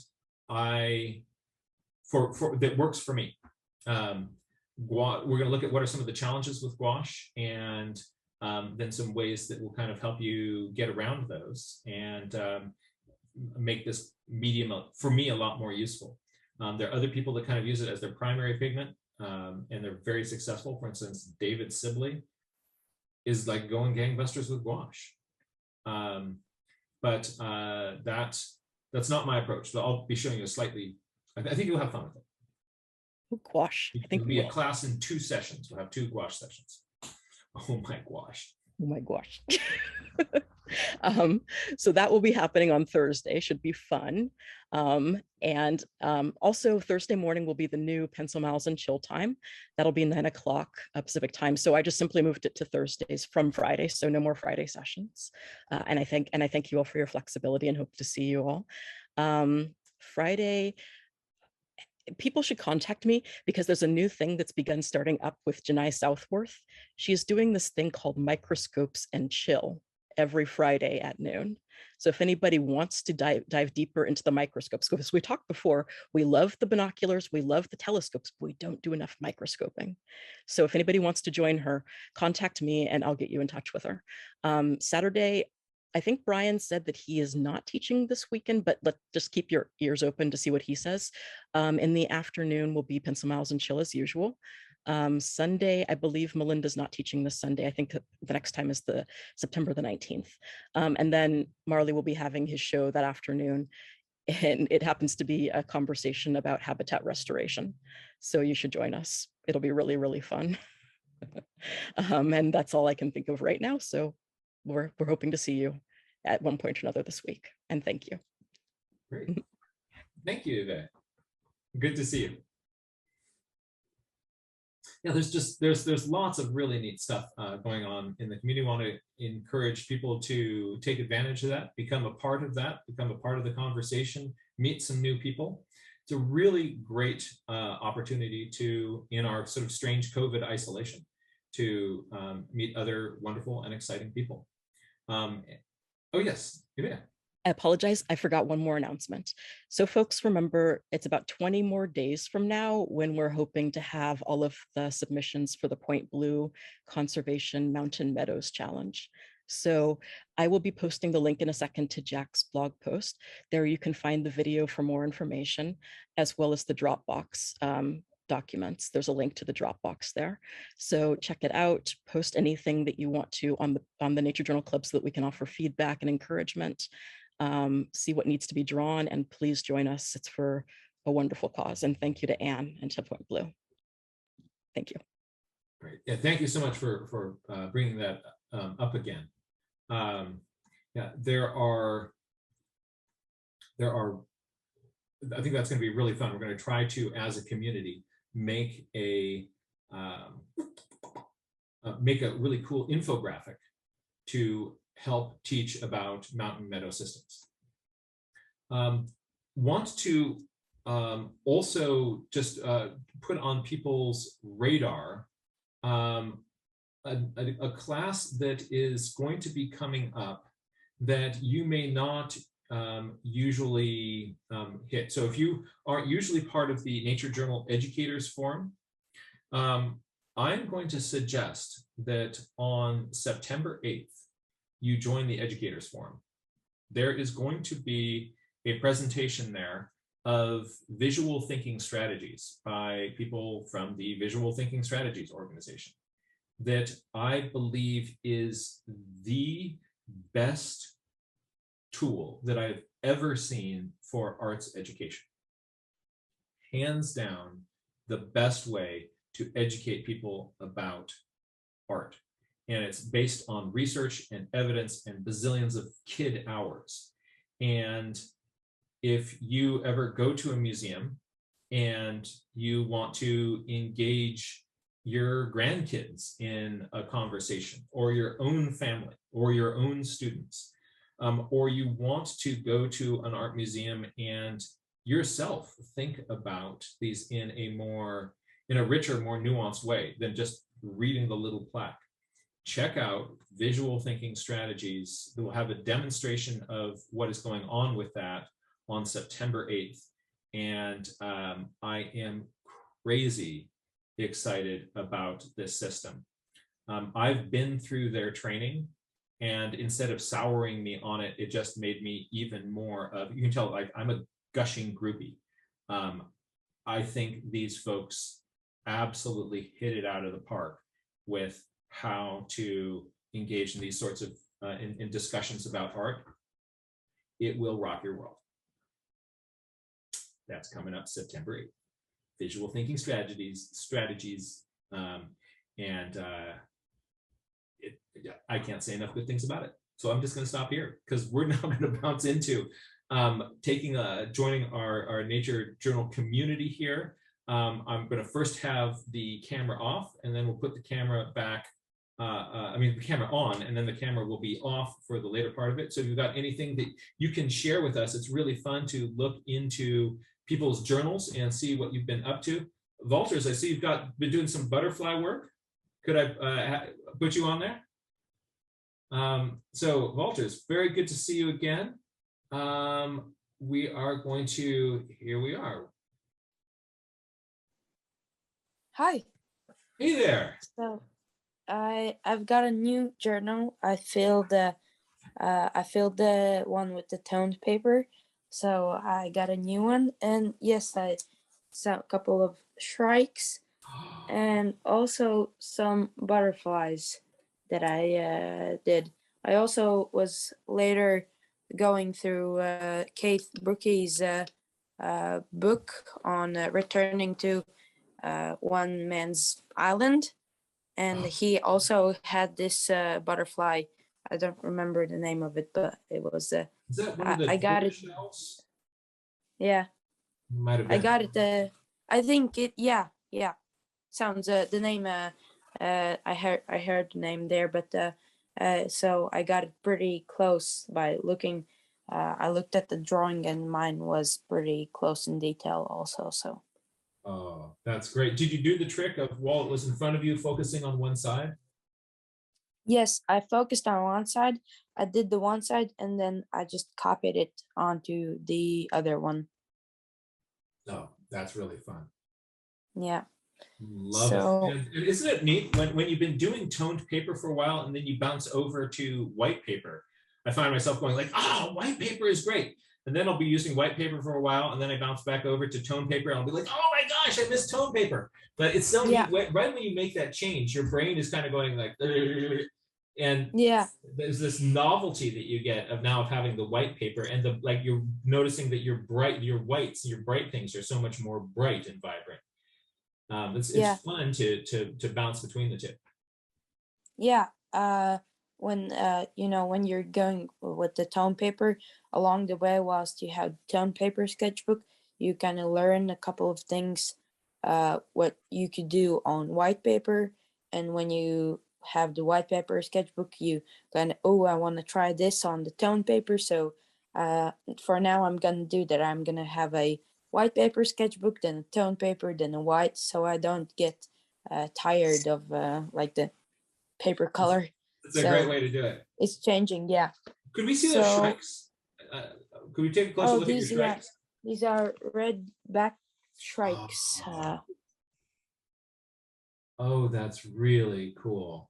works for me. We're going to look at what are some of the challenges with gouache, and then some ways that will kind of help you get around those and make this medium for me a lot more useful. There are other people that kind of use it as their primary pigment, and they're very successful. For instance, David Sibley is like going gangbusters with gouache. But that's not my approach. But I'll be showing you a slightly. I think you'll have fun with it. Gouache. I think it'll be a class in 2 sessions. We'll have 2 gouache sessions. Oh my gosh. Oh my gosh. So that will be happening on Thursday. Should be fun. And also Thursday morning will be the new Pencil Miles and Chill time. That'll be 9 o'clock Pacific time. So I just simply moved it to Thursdays from Friday. So no more Friday sessions. And I thank you all for your flexibility and hope to see you all. Friday, people should contact me because there's a new thing that's begun starting up with Janai Southworth. She is doing this thing called Microscopes and Chill every Friday at noon. So if anybody wants to dive deeper into the microscopes, because we talked before, we love the binoculars, we love the telescopes, but we don't do enough microscoping. So if anybody wants to join her, contact me and I'll get you in touch with her. Saturday, I think Brian said that he is not teaching this weekend, but let's just keep your ears open to see what he says. In the afternoon will be Pencil Miles and Chill as usual. Sunday, I believe Melinda's not teaching this Sunday. I think the next time is the September the 19th. And then Marley will be having his show that afternoon. And it happens to be a conversation about habitat restoration. So you should join us. It'll be really, really fun. And that's all I can think of right now. So we're hoping to see you at one point or another this week. And thank you. Great. Thank you, Yvette. Good to see you. Yeah, there's lots of really neat stuff going on in the community. I want to encourage people to take advantage of that, become a part of that, become a part of the conversation, meet some new people. It's a really great opportunity to, in our sort of strange COVID isolation, to meet other wonderful and exciting people. Oh yes, yeah. I apologize, I forgot one more announcement. So folks, remember, it's about 20 more days from now when we're hoping to have all of the submissions for the Point Blue Conservation Mountain Meadows Challenge. So I will be posting the link in a second to Jack's blog post. There you can find the video for more information, as well as the Dropbox documents. There's a link to the Dropbox there. So check it out, post anything that you want to on the Nature Journal Club so that we can offer feedback and encouragement. See what needs to be drawn, and please join us. It's for a wonderful cause. And thank you to Anne and to Point Blue. Thank you. Great. Yeah, thank you so much for bringing that up again. Yeah, there are. I think that's going to be really fun. We're going to try to, as a community, make a really cool infographic to help teach about mountain meadow systems. Want to also just put on people's radar a class that is going to be coming up that you may not usually hit. So if you aren't usually part of the Nature Journal Educators Forum, I'm going to suggest that on September 8th, you join the Educators Forum. There is going to be a presentation there of visual thinking strategies by people from the Visual Thinking Strategies organization that I believe is the best tool that I've ever seen for arts education. Hands down, the best way to educate people about art. And it's based on research and evidence and bazillions of kid hours. And if you ever go to a museum and you want to engage your grandkids in a conversation, or your own family, or your own students, or you want to go to an art museum and yourself think about these in a richer, more nuanced way than just reading the little plaque, check out Visual Thinking Strategies. We'll have a demonstration of what is going on with that on September 8th. And I am crazy excited about this system. I've been through their training, and instead of souring me on it, it just made me even more of, you can tell, like, I'm a gushing groupie. I think these folks absolutely hit it out of the park with how to engage in these sorts of in discussions about art. It will rock your world. That's coming up September 8th. Visual Thinking Strategies, I can't say enough good things about it. So I'm just going to stop here, because we're now going to bounce into joining our Nature Journal community here. I'm going to first have the camera off, and then we'll put the camera back. The camera on, and then the camera will be off for the later part of it. So if you've got anything that you can share with us, it's really fun to look into people's journals and see what you've been up to. Walters, I see you've been doing some butterfly work. Could I put you on there? So Walters, very good to see you again. We are going to, here we are. Hi. Hey there. So I've got a new journal. I filled the one with the toned paper. So I got a new one, and yes, I saw a couple of shrikes and also some butterflies that I did. I also was later going through Keith Brookie's book on returning to one man's island, and he also had this butterfly. I don't remember the name of it, but it was Is that one of the I got it. shells? Yeah, Might have I been. got it. I think it. Yeah. Sounds the name. I heard the name there, but so I got it pretty close by looking. I looked at the drawing, and mine was pretty close in detail also. So. Oh, that's great. Did you do the trick of, while it was in front of you, focusing on one side? Yes, I focused on one side. I did the one side, and then I just copied it onto the other one. Oh, that's really fun. Yeah. Love it. And isn't it neat when you've been doing toned paper for a while and then you bounce over to white paper? I find myself going like, white paper is great. And then I'll be using white paper for a while, and then I bounce back over to tone paper, and I'll be like, oh my gosh, I missed tone paper. But it's so neat. Right when you make that change, your brain is kind of going like, and there's this novelty that you get of having the white paper, and you're noticing that your whites, your bright things are so much more bright and vibrant. Yeah. It's fun to bounce between the two. Yeah. When you know, when you're going with the tone paper along the way, whilst you have tone paper sketchbook, you kind of learn a couple of things, what you could do on white paper. And when you have the white paper sketchbook, you kind of, oh, I want to try this on the tone paper. So for now, I'm gonna do that. I'm gonna have a white paper sketchbook, then a tone paper, then a white, so I don't get tired of like the paper color. It's a great way to do it. It's changing, yeah. Could we see those shrikes? Could we take a closer look at your shrikes? These are red back shrikes. Oh, that's really cool.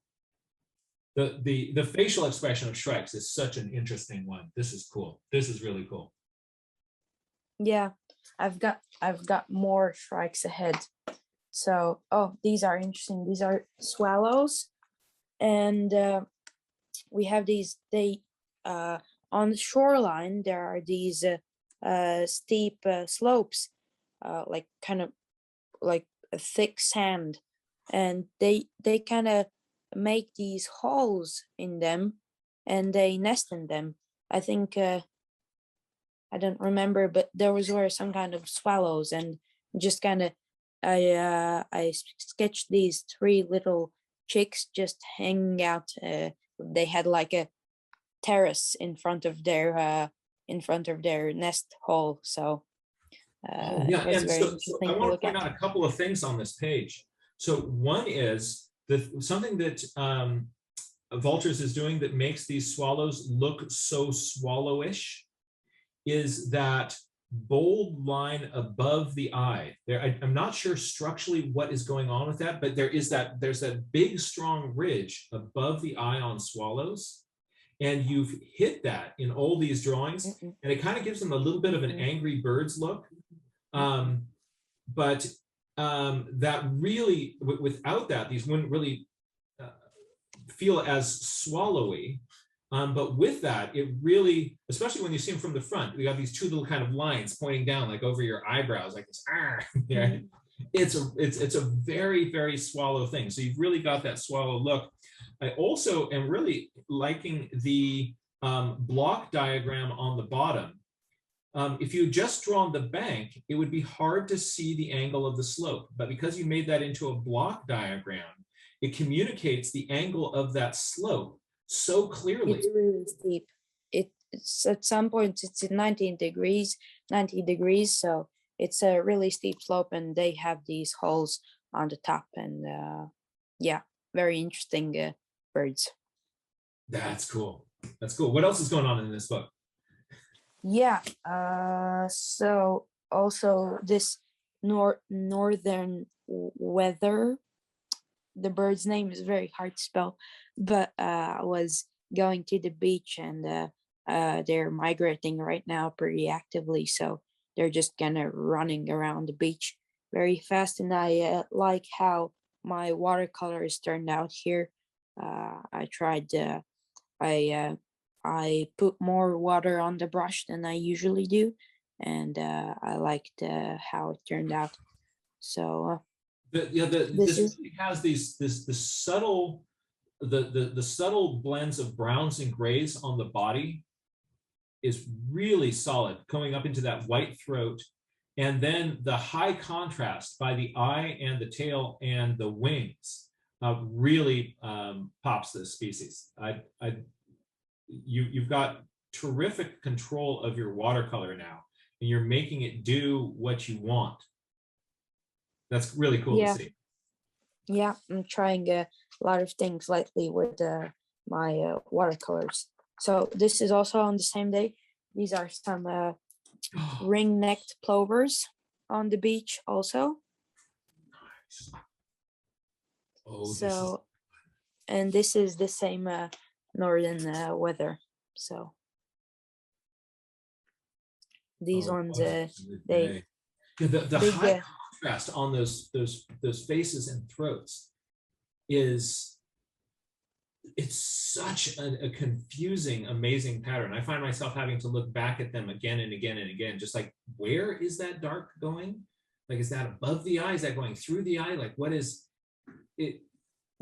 The facial expression of shrikes is such an interesting one. This is cool. This is really cool. Yeah, I've got more shrikes ahead. So, oh, these are interesting. These are swallows, and we have these. They on the shoreline there are these steep slopes, like kind of like a thick sand, and they kind of make these holes in them, and they nest in them. I think I don't remember, but there were some kind of swallows, and just kind of I sketched these three little chicks just hanging out. They had like a terrace in front of their nest hole. So yeah, it was and very so interesting I to want to look point at. out a couple of things on this page. So one is something that Vultures is doing that makes these swallows look so swallowish is that bold line above the eye. I'm not sure structurally what is going on with that, but there's that big strong ridge above the eye on swallows, and you've hit that in all these drawings, and it kind of gives them a little bit of an Angry Birds look. But that really, without that, these wouldn't really feel as swallowy. But with that, it really, especially when you see them from the front, we have these two little kind of lines pointing down, like over your eyebrows, like this. Yeah, it's a very, very swallow thing. So you've really got that swallow look. I also am really liking the block diagram on the bottom. If you had just drawn the bank, it would be hard to see the angle of the slope. But because you made that into a block diagram, it communicates the angle of that slope so clearly. It's really steep. It's at some points it's at 90 degrees. So it's a really steep slope, and they have these holes on the top, and yeah, very interesting birds. That's cool. That's cool. What else is going on in this book? Yeah. So also this northern weather. The bird's name is very hard to spell, but I was going to the beach, and they're migrating right now pretty actively. So they're just kind of running around the beach very fast, and I like how my watercolors turned out here. I tried. I put more water on the brush than I usually do, and I liked how it turned out. So. This really has the subtle the subtle blends of browns and grays on the body is really solid, going up into that white throat, and then the high contrast by the eye and the tail and the wings really pops this species. You've got terrific control of your watercolor now, and you're making it do what you want. That's really cool to see. Yeah, I'm trying a lot of things lately with my watercolors. So this is also on the same day. These are some ring-necked plovers on the beach also. Nice. Oh, so, and this is the same northern weather. So these ones, they the high contrast on those faces and throats is, it's such a confusing, amazing pattern. I find myself having to look back at them again and again and again, just like, where is that dark going? Like, is that above the eye? Is that going through the eye? Like, what is it?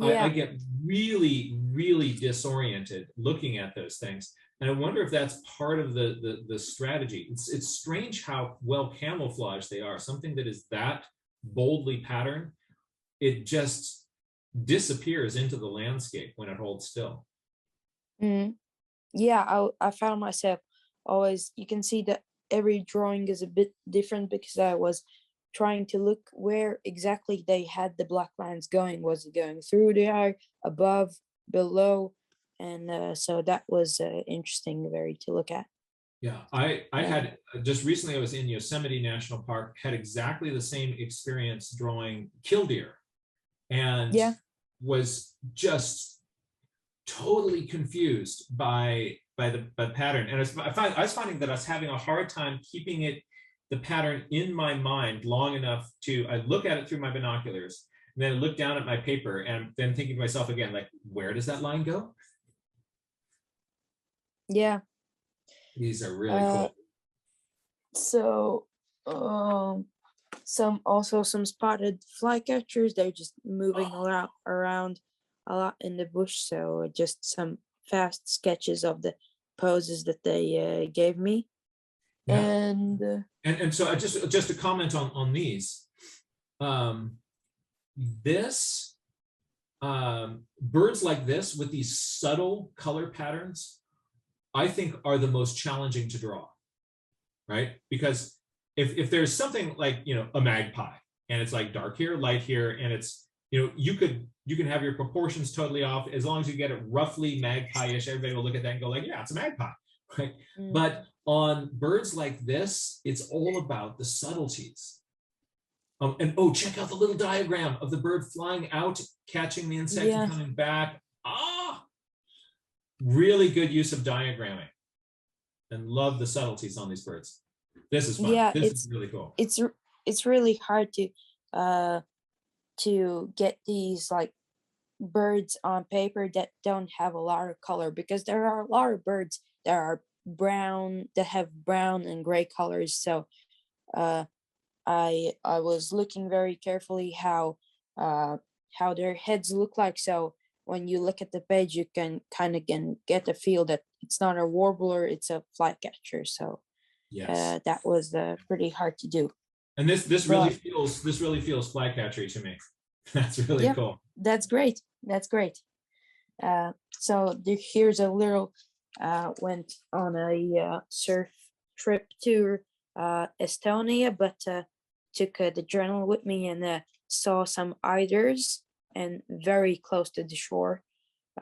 I Yeah. get really, really disoriented looking at those things. And I wonder if that's part of the strategy. It's strange how well camouflaged they are. Something that is that boldly patterned, it just disappears into the landscape when it holds still. Mhm. Yeah, I found myself always, you can see that every drawing is a bit different because I was trying to look where exactly they had the black lines going. Was it going through the eye, above, below? And so that was interesting, very to look at. Yeah, I Uh, had just recently, I was in Yosemite National Park, had exactly the same experience drawing killdeer, and yeah, was just totally confused by the pattern. And I was finding that I was having a hard time keeping the pattern in my mind long enough to, I look at it through my binoculars, and then look down at my paper, and then thinking to myself again, like, where does that line go? yeah. These are really Uh, cool. so some spotted flycatchers. They're just moving around a lot in the bush. So just some fast sketches of the poses that they gave me. Yeah. And And so I just to comment on these, um, this birds like this with these subtle color patterns, I think are the most challenging to draw, right? Because if there's something like, a magpie, and it's like dark here, light here, and it's, you can have your proportions totally off. As long as you get it roughly magpie-ish, everybody will look at that and go like, yeah, it's a magpie, right? But on birds like this, it's all about the subtleties. And oh, check out the little diagram of the bird flying out, catching the insect yeah, and coming back. Really good use of diagramming, and love the subtleties on these birds. This is fun. yeah, This is really cool. it's really hard to get these like birds on paper that don't have a lot of color, because there are a lot of birds that are brown, that have brown and gray colors. So uh I was looking very carefully how their heads look like. So when you look at the page, you can kind of get a feel that it's not a warbler, it's a flycatcher. So Yes. that was pretty hard to do. And this But really feels flycatchery to me. That's really yeah, cool. that's great. That's great. So here's a little went on a surf trip to Estonia, but took the journal with me and saw some eiders and very close to the shore.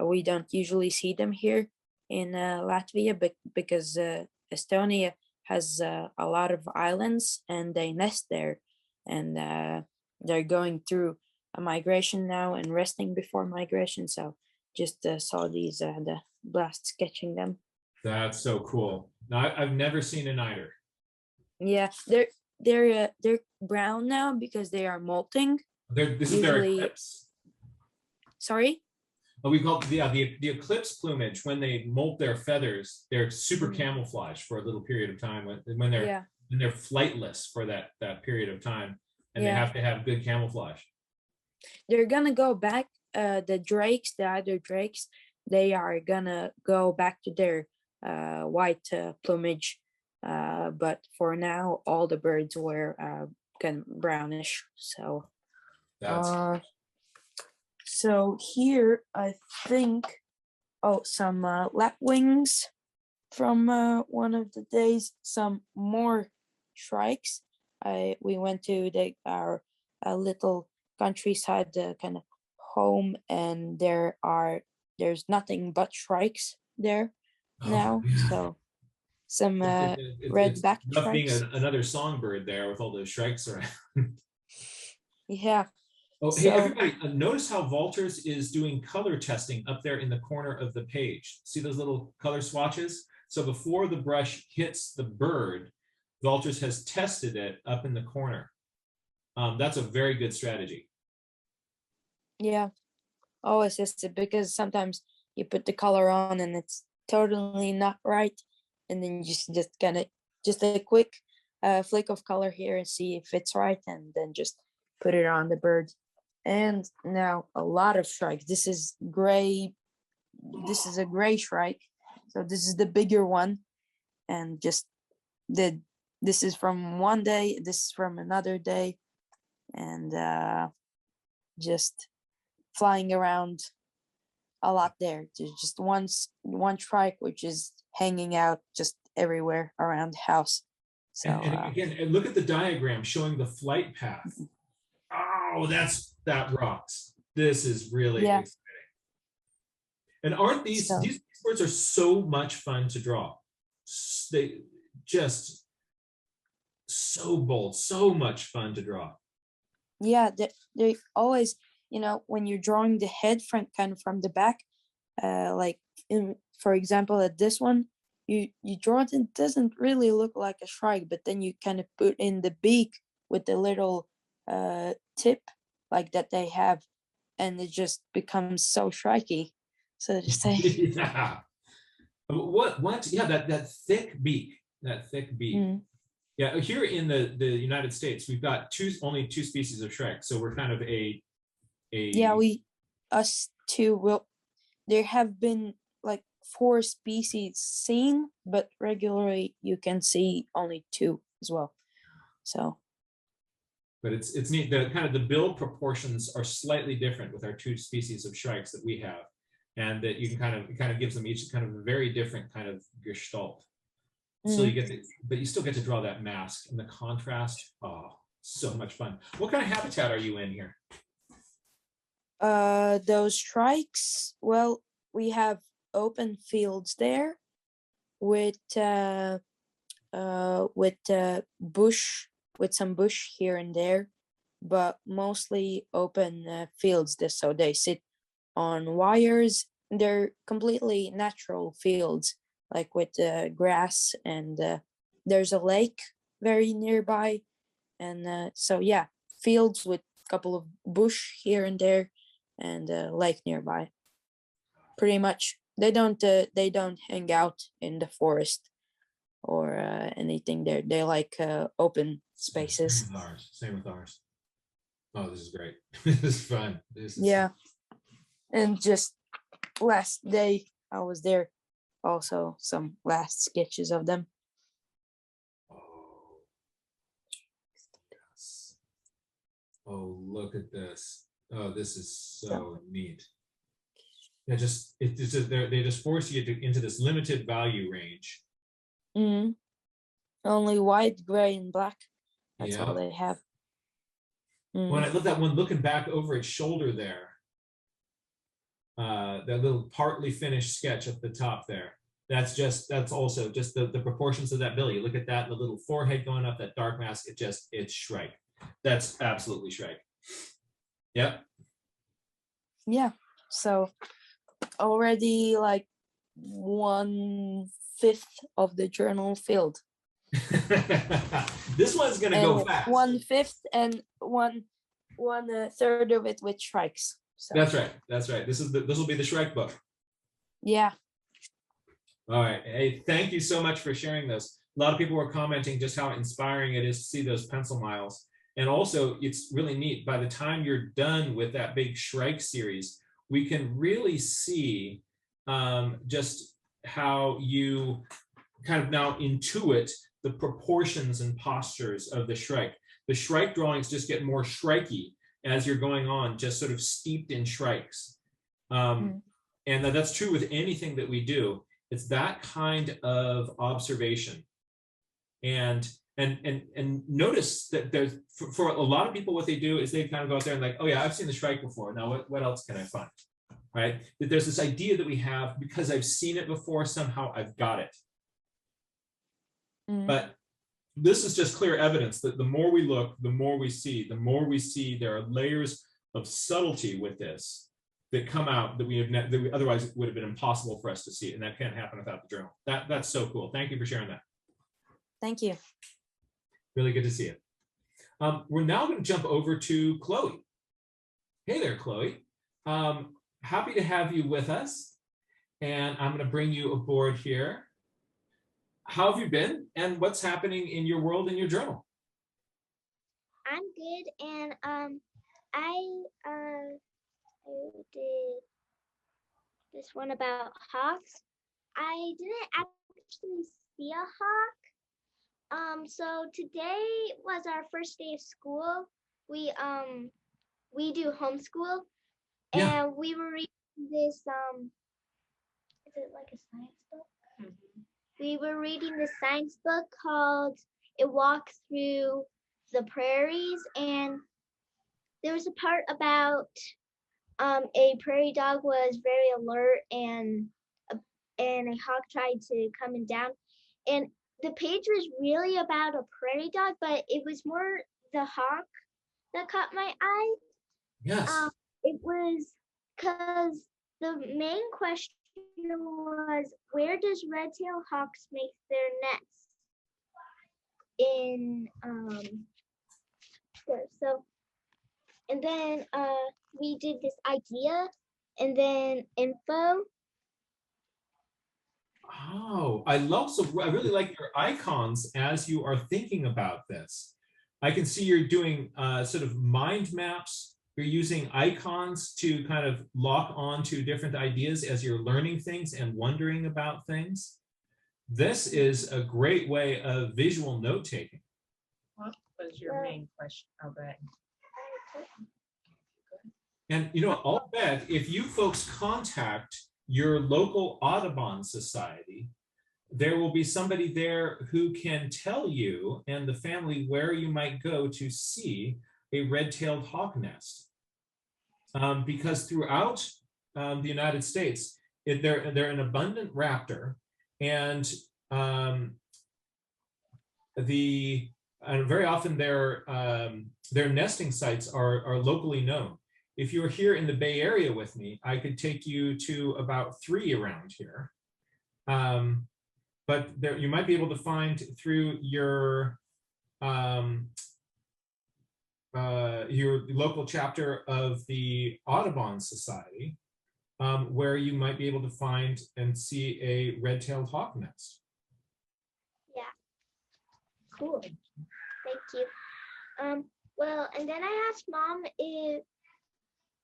We don't usually see them here in Latvia, but because Estonia has a lot of islands and they nest there, and they're going through a migration now and resting before migration. So just saw these the blast sketching them. That's so cool. Now, I've never seen an eider. Yeah, they're brown now because they are molting. This is their Usually, eclipse. sorry. We call it the eclipse plumage. When they molt their feathers, they're super camouflaged for a little period of time. When Yeah, they're flightless for that period of time, and they yeah. have to have good camouflage. They're gonna go back. The drakes, the other drakes, they are gonna go back to their white plumage. But for now, all the birds were kind of brownish. So, That's so here I think, oh, some lapwings from one of the days, some more shrikes. We went to our little countryside kind of home, and there's nothing but shrikes there now. yeah. So some It's red-backed tough being shrikes. another songbird there with all those shrikes around. Yeah. Oh, hey, So everybody, notice how Walters is doing color testing up there in the corner of the page. See those little color swatches? So before the brush hits the bird, Walters has tested it up in the corner. That's a very good strategy. yeah, always just because sometimes you put the color on and it's totally not right, and then you just kind of just a quick a flick of color here and see if it's right, and then just put it on the bird. And now a lot of shrikes. This is gray. This is a gray shrike. So this is the bigger one, and just this is from one day. This is from another day, and just flying around a lot there. There's just one shrike which is hanging out just everywhere around the house. So and again, and look at the diagram showing the flight path. Oh, that rocks. This is really exciting. And aren't these birds are so much fun to draw? They just so bold, so much fun to draw. Yeah, they always, when you're drawing the head kind of from the back, like for example, at this one, you draw it, and it doesn't really look like a shrike, but then you kind of put in the beak with the little tip like that they have, and it just becomes so shrikey, so to say. Yeah. What? Yeah, that thick beak. Mm. Yeah, here in the United States, we've got only two species of shrike, so we're kind of a. Yeah, us too. Well, there have been like 4 species seen, but regularly you can see only 2 as well. So. But it's neat. The bill proportions are slightly different with our 2 species of shrikes that we have, and that you can kind of gives them each kind of a very different kind of gestalt. So you get but you still get to draw that mask and the contrast. Oh, so much fun. What kind of habitat are you in here? Those shrikes, well, we have open fields there with bush, with some bush here and there, but mostly open fields. So they sit on wires. They're completely natural fields, like with grass, and there's a lake very nearby, and so yeah, fields with a couple of bush here and there, and a lake nearby. Pretty much, they don't hang out in the forest or anything. They like open spaces. Same with ours. Oh, this is great. This is fun. Yeah, and just last day I was there, also some last sketches of them. Oh, yes. Oh, look at this. Oh, this is so neat. They just force you into this limited value range. Only white, gray, and black. That's all they have. When I love that one looking back over its shoulder there, that little partly finished sketch at the top there. That's also just the proportions of that bill. You look at that, the little forehead going up, that dark mask. It's shrike. That's absolutely shrike. Yep. Yeah. So already like 1/5 of the journal filled. This one's gonna go fast. 1/5 and one third of it with shrikes. So. That's right. This will be the Shrike book. Yeah. All right. Hey, thank you so much for sharing this. A lot of people were commenting just how inspiring it is to see those pencil miles. And also, it's really neat. By the time you're done with that big Shrike series, we can really see just how you kind of now intuit the proportions and postures of the Shrike. The Shrike drawings just get more shrikey as you're going on, just sort of steeped in shrikes. And that's true with anything that we do. It's that kind of observation. And notice that there's, for a lot of people, what they do is they kind of go out there and like, oh yeah, I've seen the Shrike before. Now what else can I find? Right? That there's this idea that we have, because I've seen it before, somehow I've got it. But this is just clear evidence that the more we look, the more we see there are layers of subtlety with this that come out that we otherwise would have been impossible for us to see. And that can't happen without the journal. That's so cool. Thank you for sharing that. Thank you. Really good to see it. We're now going to jump over to Chloe. Hey there, Chloe. Happy to have you with us. And I'm going to bring you aboard here. how have you been and what's happening in your world and your journal? I'm good, and I did this one about hawks. I didn't actually see a hawk. So today was our first day of school. We do homeschool, Yeah. and we were reading this is it like a science book? We were reading this science book called It Walks Through the Prairies, and there was a part about a prairie dog was very alert, and a hawk tried to come and down, and the page was really about a prairie dog, but it was more the hawk that caught my eye. Yes. It was because the main question was, where does red-tailed hawks make their nests? In so and then we did this idea and then info. Oh, I really like your icons as you are thinking about this. I can see you're doing sort of mind maps. You're using icons to kind of lock on to different ideas as you're learning things and wondering about things. This is a great way of visual note-taking. What was your main question? Oh, go ahead. And I'll bet if you folks contact your local Audubon Society, there will be somebody there who can tell you and the family where you might go to see a red-tailed hawk nest. Because throughout the United States, they're an abundant raptor, and very often their nesting sites are locally known. If you're here in the Bay Area with me, I could take you to about 3 around here. But you might be able to find through your local chapter of the Audubon Society, where you might be able to find and see a red-tailed hawk nest. Yeah. Cool. Thank you. Well, and then I asked Mom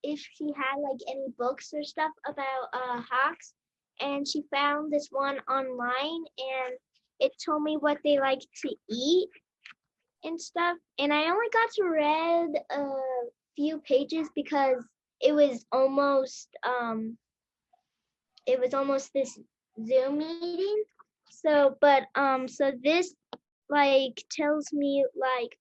if she had like any books or stuff about hawks, and she found this one online, and it told me what they like to eat and stuff, and I only got to read a few pages because it was almost this Zoom meeting. So so this like tells me like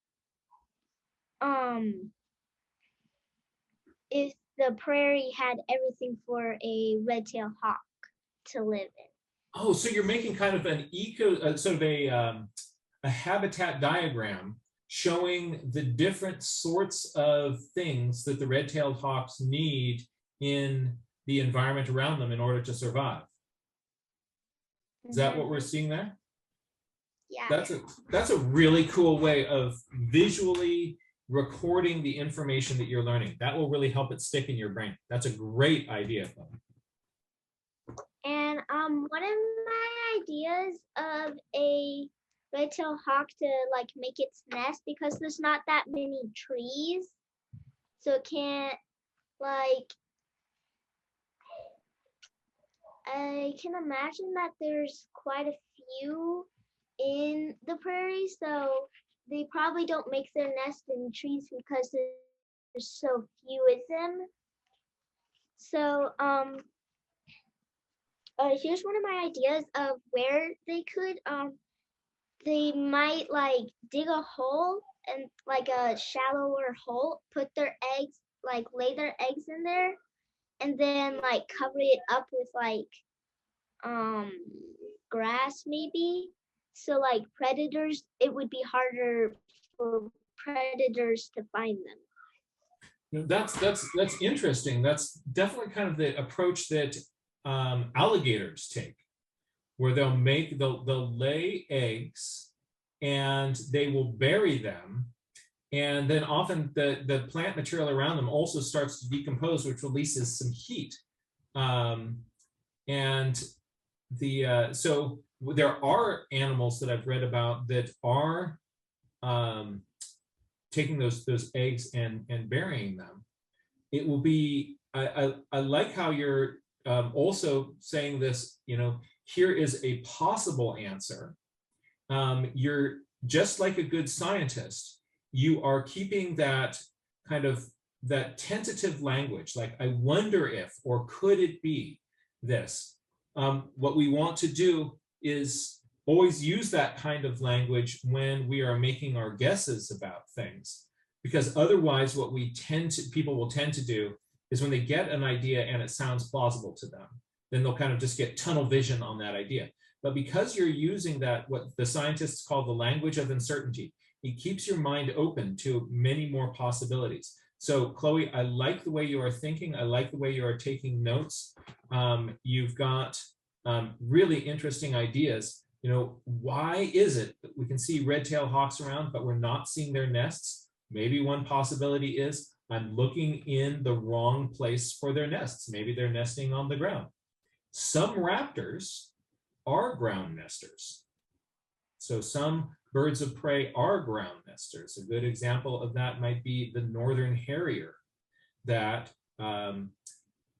if the prairie had everything for a red-tailed hawk to live in. Oh, so you're making kind of an sort of a habitat diagram showing the different sorts of things that the red-tailed hawks need in the environment around them in order to survive. Is that what we're seeing there? Yeah. That's a really cool way of visually recording the information that you're learning. That will really help it stick in your brain. That's a great idea. And one of my ideas of a red-tailed hawk to like make its nest, because there's not that many trees, so it can't like, I can imagine that there's quite a few in the prairie, so they probably don't make their nest in trees because there's so few of them. So here's one of my ideas of where they could they might like dig a hole, and like a shallower hole, put their eggs, like lay their eggs in there, and then like cover it up with like grass maybe, so like predators, it would be harder for predators to find them. That's interesting. That's definitely kind of the approach that alligators take, where they'll lay eggs and they will bury them, and then often the plant material around them also starts to decompose, which releases some heat, and so there are animals that I've read about that are taking those eggs and burying them. It will be, I like how you're also saying this, here is a possible answer. You're just like a good scientist, you are keeping that kind of that tentative language, like I wonder if, or could it be this? What we want to do is always use that kind of language when we are making our guesses about things, because otherwise what people will tend to do is when they get an idea and it sounds plausible to them, then they'll kind of just get tunnel vision on that idea. But because you're using that, what the scientists call the language of uncertainty, it keeps your mind open to many more possibilities. So Chloe, I like the way you are thinking. I like the way you are taking notes. You've got really interesting ideas. Why is it that we can see red-tailed hawks around, but we're not seeing their nests? Maybe one possibility is I'm looking in the wrong place for their nests. Maybe they're nesting on the ground. Some raptors are ground nesters. So some birds of prey are ground nesters. A good example of that might be the northern harrier.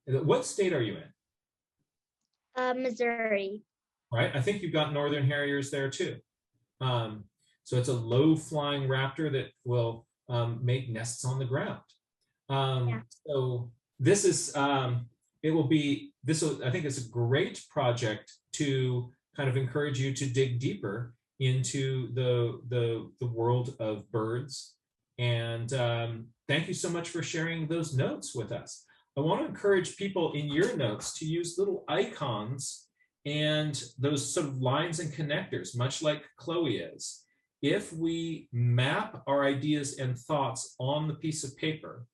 What state are you in? Missouri. Right, I think you've got northern harriers there too. So it's a low-flying raptor that will make nests on the ground. So this is, I think it's a great project to kind of encourage you to dig deeper into the world of birds. And thank you so much for sharing those notes with us. I want to encourage people in your notes to use little icons and those sort of lines and connectors, much like Chloe is. If we map our ideas and thoughts on the piece of paper,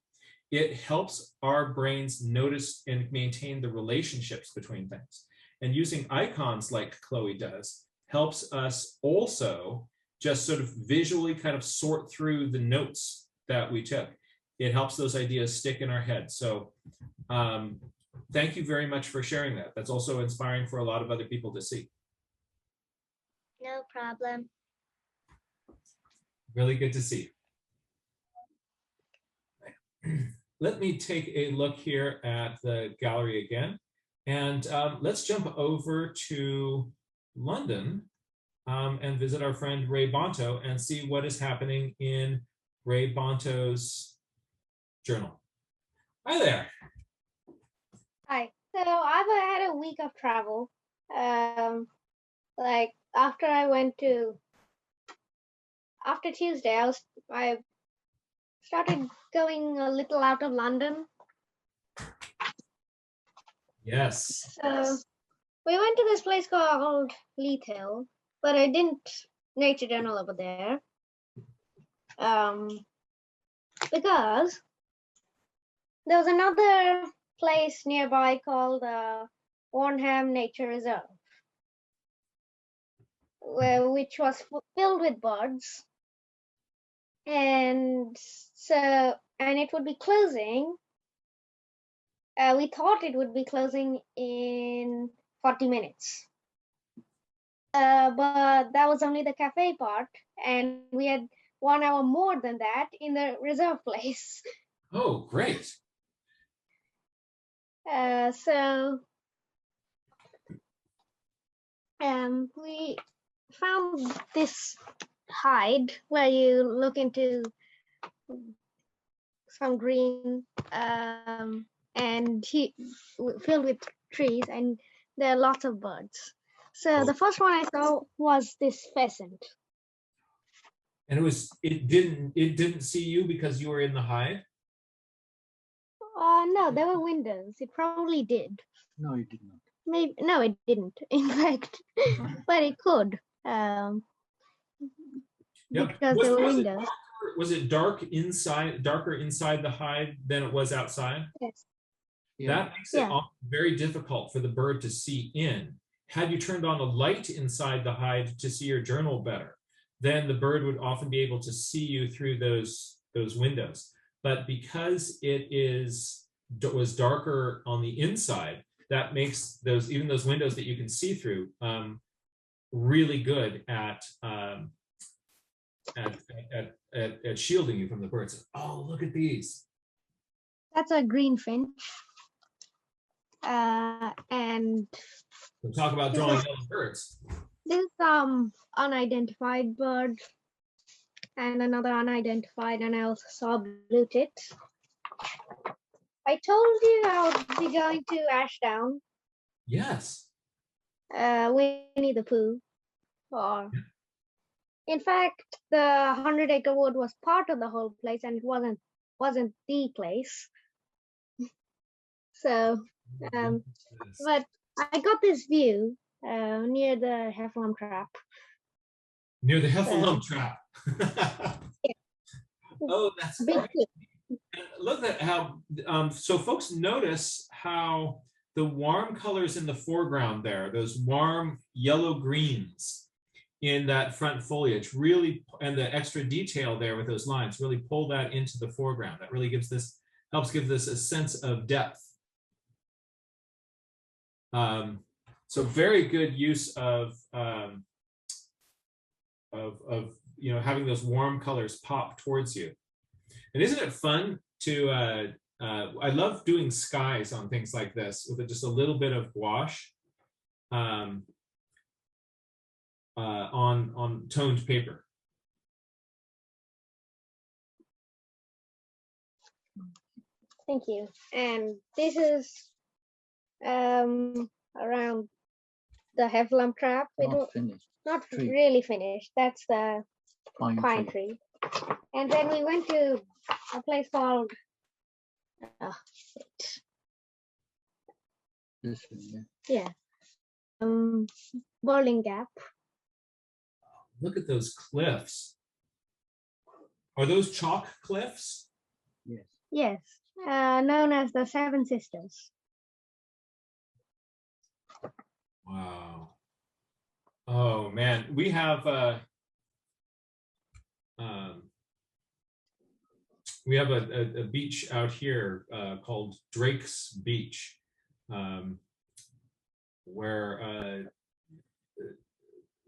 it helps our brains notice and maintain the relationships between things. And using icons like Chloe does helps us also just sort of visually kind of sort through the notes that we took. It helps those ideas stick in our head. So thank you very much for sharing that. That's also inspiring for a lot of other people to see. No problem. Really good to see you. Let me take a look here at the gallery again. And let's jump over to London and visit our friend Ray Bonto and see what is happening in Ray Bonto's journal. Hi there. Hi. So I've had a week of travel. Like after Tuesday, I started going a little out of London. Yes. So we went to this place called Leith Hill, but I didn't nature journal over there. Because there was another place nearby called Warnham Nature Reserve, which was filled with birds. And it would be closing. We thought it would be closing in 40 minutes. But that was only the cafe part, and we had 1 hour more than that in the reserve place. Oh, great. We found this hide where you look into some green and filled with trees, and there are lots of birds. So the first one I saw was this pheasant. And it didn't see you because you were in the hide? No, there were windows. It probably did. No, it did not. Maybe no, it didn't. In fact, but it could. Because there were windows. Was it darker inside the hide than it was outside? Yes. That makes it very difficult for the bird to see in. Had you turned on a light inside the hide to see your journal better, then the bird would often be able to see you through those windows. But because it was darker on the inside, that makes those, even those windows that you can see through, really good at shielding you from the birds. Oh, look at these. That's a green finch. And We'll talk about drawing yellow birds. this unidentified bird and another unidentified, and I also saw a blue tit. I told you I'll be going to Ashdown, Yes. Winnie the Pooh. Or, in fact, the 100-acre wood was part of the whole place, and it wasn't the place. So, but I got this view near the Heffalump Trap. Near the Heffalump Trap. Yeah. Oh, that's Big great. Look at how, so folks notice how the warm colors in the foreground there, those warm yellow greens in that front foliage really, and the extra detail there with those lines really pull that into the foreground. That really gives this, helps give this a sense of depth. So very good use of you know, having those warm colors pop towards you. And isn't it fun to, I love doing skies on things like this with just a little bit of gouache on toned paper. Thank you. And this is around the Heffalump Trap. Not finished. Not Tree. really finished. That's the pine Tree. tree. And then we went to a place called This one, yeah. Bowling Gap. Look at those cliffs. Are those chalk cliffs? Yes. Yes, known as the Seven Sisters. Wow. Oh man, we have a beach out here called Drake's Beach, where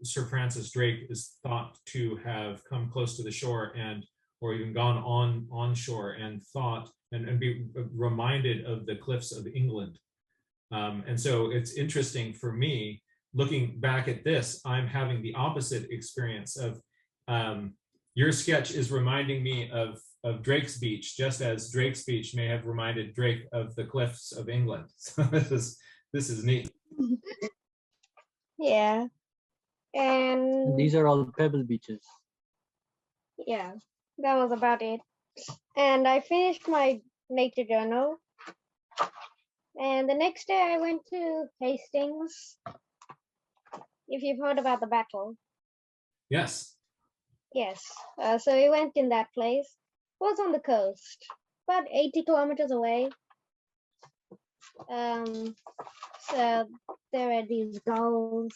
Sir Francis Drake is thought to have come close to the shore and or even gone on shore and thought and be reminded of the cliffs of England. And so it's interesting for me, looking back at this, I'm having the opposite experience of your sketch is reminding me of Drake's Beach, just as Drake's Beach may have reminded Drake of the cliffs of England. So this is neat. Yeah. And These are all pebble beaches. yeah, that was about it. And I finished my nature journal. And the next day I went to Hastings. If you've heard about the battle. Yes. Yes. So we went in that place. It was on the coast, about 80 kilometers away. So there were these gulls.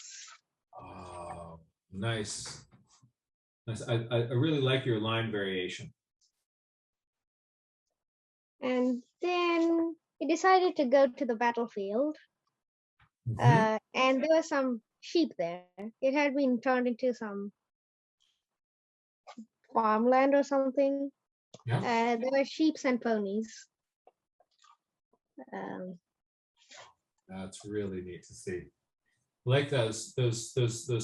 Oh, nice. Nice. I really like your line variation. And then we decided to go to the battlefield. Mhm. And there were some sheep there. It had been turned into some farmland or something. Yeah. There were sheep and ponies. That's really neat to see. I like those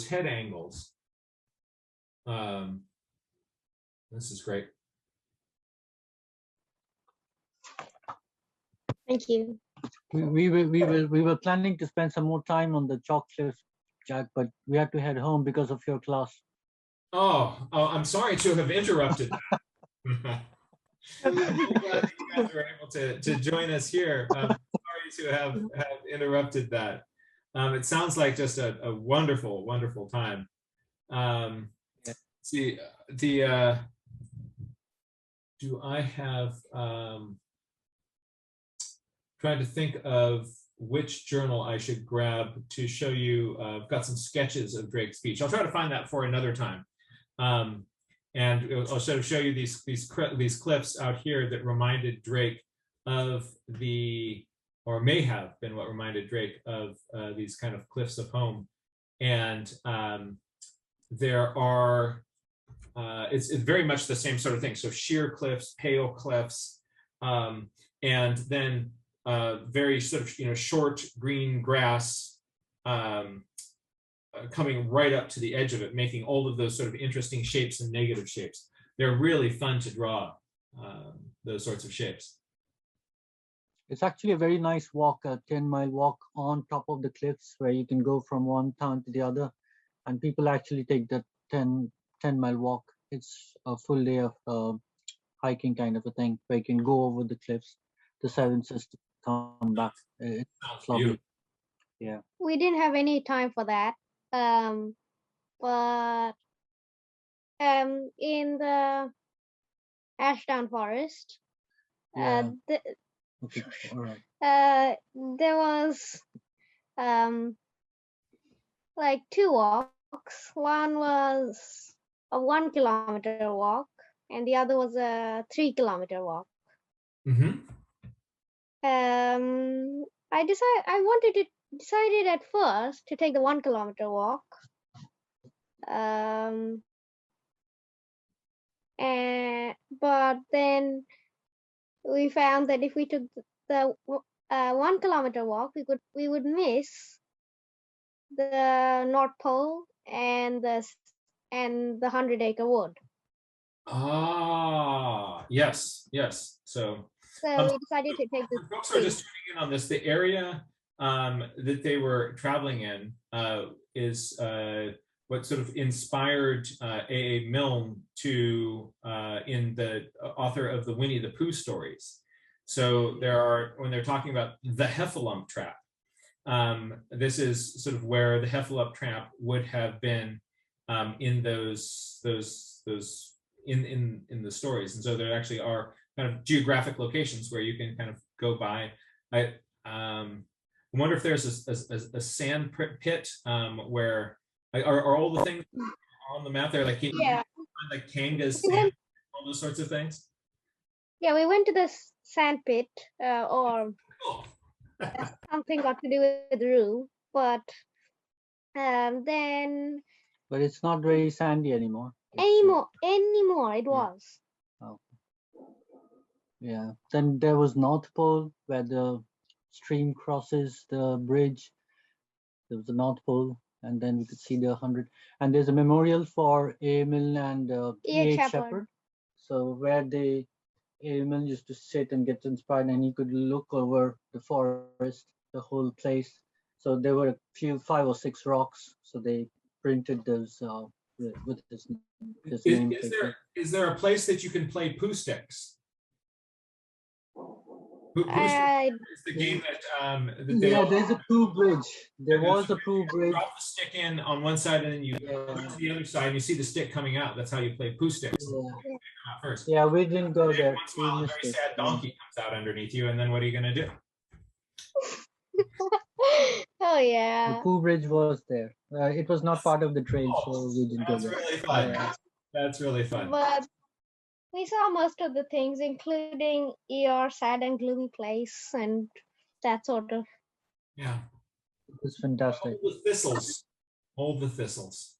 head angles. This is great. Thank you. We were planning to spend some more time on the chalk cliffs, Jack, but we had to head home because of your class. Oh, I'm sorry to have interrupted that. I'm glad that you guys were able to join us here. I'm sorry to have interrupted that. It sounds like just a wonderful, wonderful time. See, do I have, trying to think of which journal I should grab to show you. I've got some sketches of Drake's Beach. I'll try to find that for another time. And I'll sort of show you these cliffs out here that reminded Drake of the or may have been what reminded Drake of these kind of cliffs of home. And there are, it's very much the same sort of thing. So sheer cliffs, pale cliffs, and then very sort of, short green grass coming right up to the edge of it, making all of those sort of interesting shapes and negative shapes. They're really fun to draw, those sorts of shapes. It's actually a very nice walk, a 10-mile walk on top of the cliffs where you can go from one town to the other. And people actually take the 10-mile walk. It's a full day of hiking kind of a thing where you can go over the cliffs, the Seven Sisters, come back. It's lovely. Beautiful. Yeah. We didn't have any time for that. But in the Ashdown Forest, Yeah. Okay. All right. there was like 2 walks. One was a 1 kilometer walk, and the other was a 3 kilometer walk. Mm-hmm. I decided at first to take the 1 kilometer walk. But then we found that if we took the 1 kilometer walk, we would miss the North Pole and the 100-acre wood. Ah, yes. So we decided to take the folks who are just tuning in on this, the area that they were traveling in is what sort of inspired A.A. Milne to in the author of the Winnie the Pooh stories. So when they're talking about the Heffalump trap, this is sort of where the Heffalump trap would have been in those in the stories. And so there actually are kind of geographic locations where you can kind of go by. I wonder if there's a sand pit where are all the things on the map there, like like Kanga's sand, all those sorts of things. Yeah, we went to the sand pit, or Cool. something got to do with Rue, but then. But it's not very sandy anymore. Anymore, it was. Oh. Yeah. Then there was North Pole where the stream crosses the bridge. There was the North Pole, and then we could see the 100. And there's a memorial for A. Milne and E. H. Shepard. So where A. Milne used to sit and get inspired, and he could look over the forest, the whole place. So there were a few 5 or 6 rocks. So they printed those with his name. Is there a place that you can play Pooh Sticks? Pooh Sticks is the game that they there's a Pooh Bridge. There was a Pooh Bridge. Drop the stick in on one side, and then you go to the other side, and you see the stick coming out. That's how you play Pooh Sticks. First. Yeah, we didn't go there. Once in a while, a very sad donkey comes out underneath you, and then what are you going to do? Oh yeah. The Pooh Bridge was there. It was not part of the trail, so we didn't go there. That's really fun. That's really fun. But we saw most of the things, including your sad and gloomy place and that sort of. Yeah. It was fantastic. All the thistles.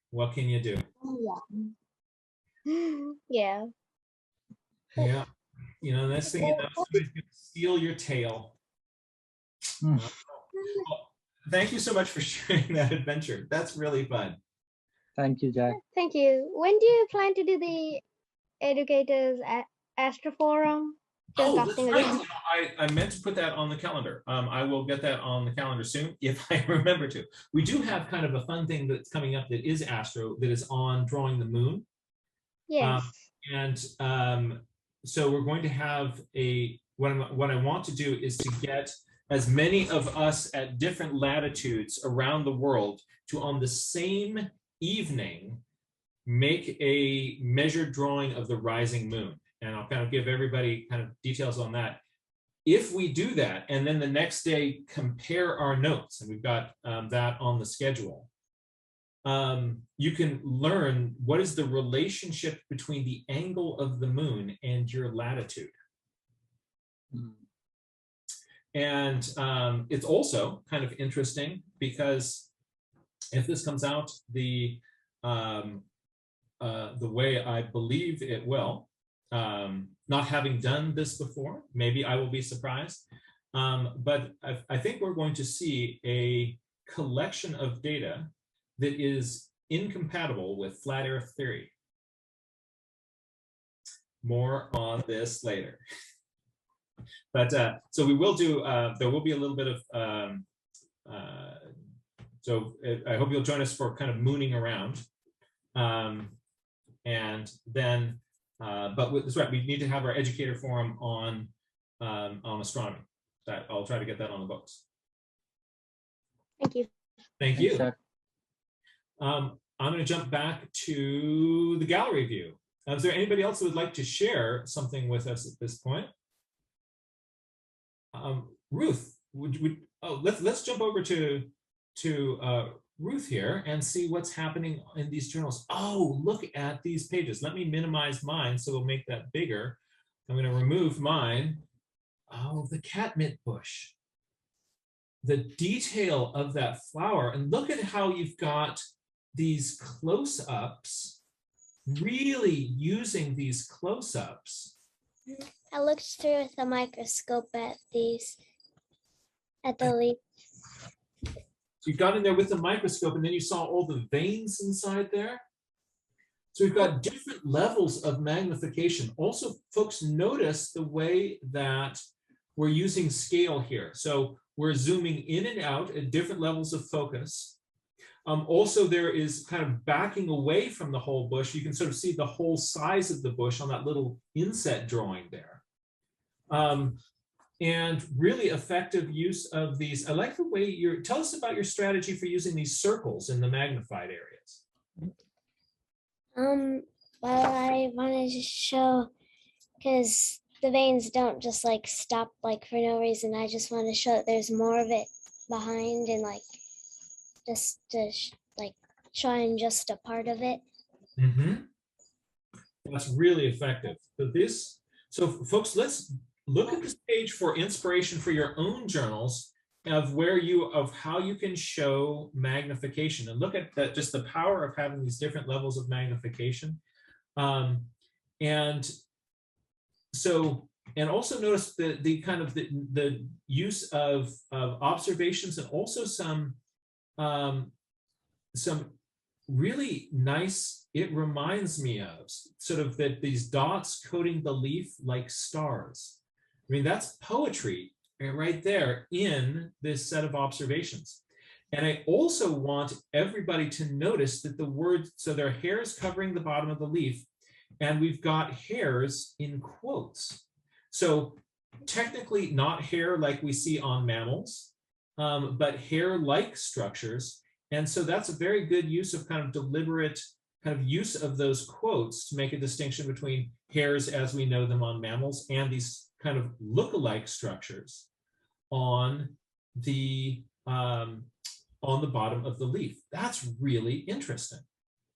What can you do? Yeah. Yeah. This thing, somebody's going to steal your tail. Well, thank you so much for sharing that adventure. That's really fun. Thank you, Jack. Thank you. When do you plan to do the Educators Astroforum? That's right. I meant to put that on the calendar. I will get that on the calendar soon if I remember to. We do have kind of a fun thing that's coming up that is astro, that is on drawing the moon. Yes. So we're going to have what I want to do is to get as many of us at different latitudes around the world to, on the same evening, make a measured drawing of the rising moon. And I'll kind of give everybody kind of details on that. If we do that, and then the next day compare our notes, and we've got that on the schedule, you can learn what is the relationship between the angle of the moon and your latitude. And it's also kind of interesting because if this comes out the way I believe it will, not having done this before, maybe I will be surprised. But I think we're going to see a collection of data that is incompatible with flat earth theory. More on this later. But so we will do, there will be a little bit of, so I hope you'll join us for kind of mooning around. And then, but that's right, we need to have our educator forum on astronomy. I'll try to get that on the books. Thank you. Thank you. Thanks, I'm going to jump back to the gallery view. Is there anybody else who would like to share something with us at this point? Ruth, let's jump over to Ruth here and see what's happening in these journals. Oh, look at these pages. Let me minimize mine so we'll make that bigger. I'm going to remove mine. Oh, the catmint bush. The detail of that flower, and look at how you've got these close-ups, really using these close-ups. I looked through with a microscope at the leaf. So you got in there with the microscope and then you saw all the veins inside there. So we've got different levels of magnification. Also, folks, notice the way that we're using scale here. So we're zooming in and out at different levels of focus. Also, there is kind of backing away from the whole bush. You can sort of see the whole size of the bush on that little inset drawing there. And really effective use of these. I like the way tell us about your strategy for using these circles in the magnified areas. Well, I wanted to show, because the veins don't just like stop like for no reason. I just want to show that there's more of it behind and like just to like showing just a part of it. Mm-hmm. That's really effective. So folks, let's look at this page for inspiration for your own journals of how you can show magnification, and look at that, just the power of having these different levels of magnification. And also notice the kind of the use of observations, and also some really nice, it reminds me of sort of that these dots coating the leaf like stars. I mean, that's poetry right there in this set of observations. And I also want everybody to notice that the word, so there are hairs covering the bottom of the leaf, and we've got hairs in quotes. So technically not hair like we see on mammals, but hair-like structures. And so that's a very good use of kind of deliberate kind of use of those quotes to make a distinction between hairs as we know them on mammals and these kind of look-alike structures on the bottom of the leaf. That's really interesting.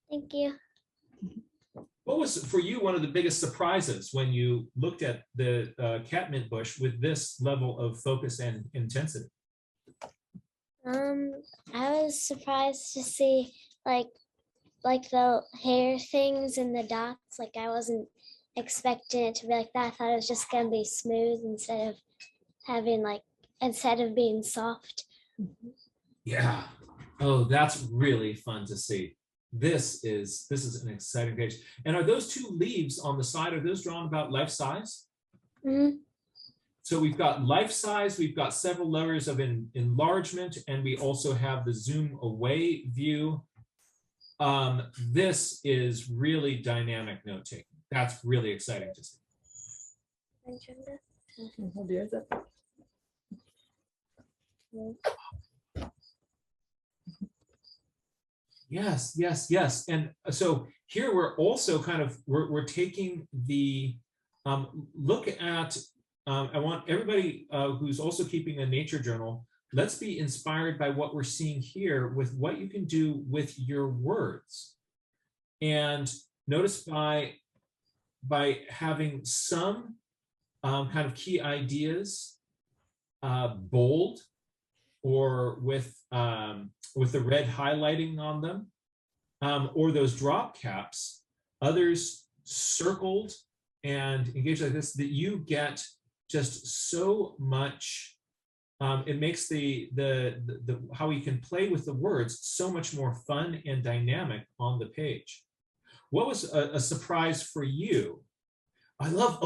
Thank you. What was, for you, one of the biggest surprises when you looked at the catmint bush with this level of focus and intensity? I was surprised to see like the hair things and the dots. Like I wasn't expecting it to be like that. I thought it was just gonna be smooth instead of being soft. Yeah. Oh, that's really fun to see. This is an exciting page. And are those two leaves on the side, are those drawn about life size? Mm-hmm. So we've got life size, we've got several layers of enlargement, and we also have the zoom away view. This is really dynamic note taking. That's really exciting to see. Yes, yes, yes. And so here we're also kind of, we're taking the look at, I want everybody who's also keeping a nature journal, let's be inspired by what we're seeing here with what you can do with your words. And notice by having some kind of key ideas bold or with the red highlighting on them, or those drop caps, others circled and engaged like this, that you get just so much. It makes the how we can play with the words so much more fun and dynamic on the page. What was a surprise for you? I love,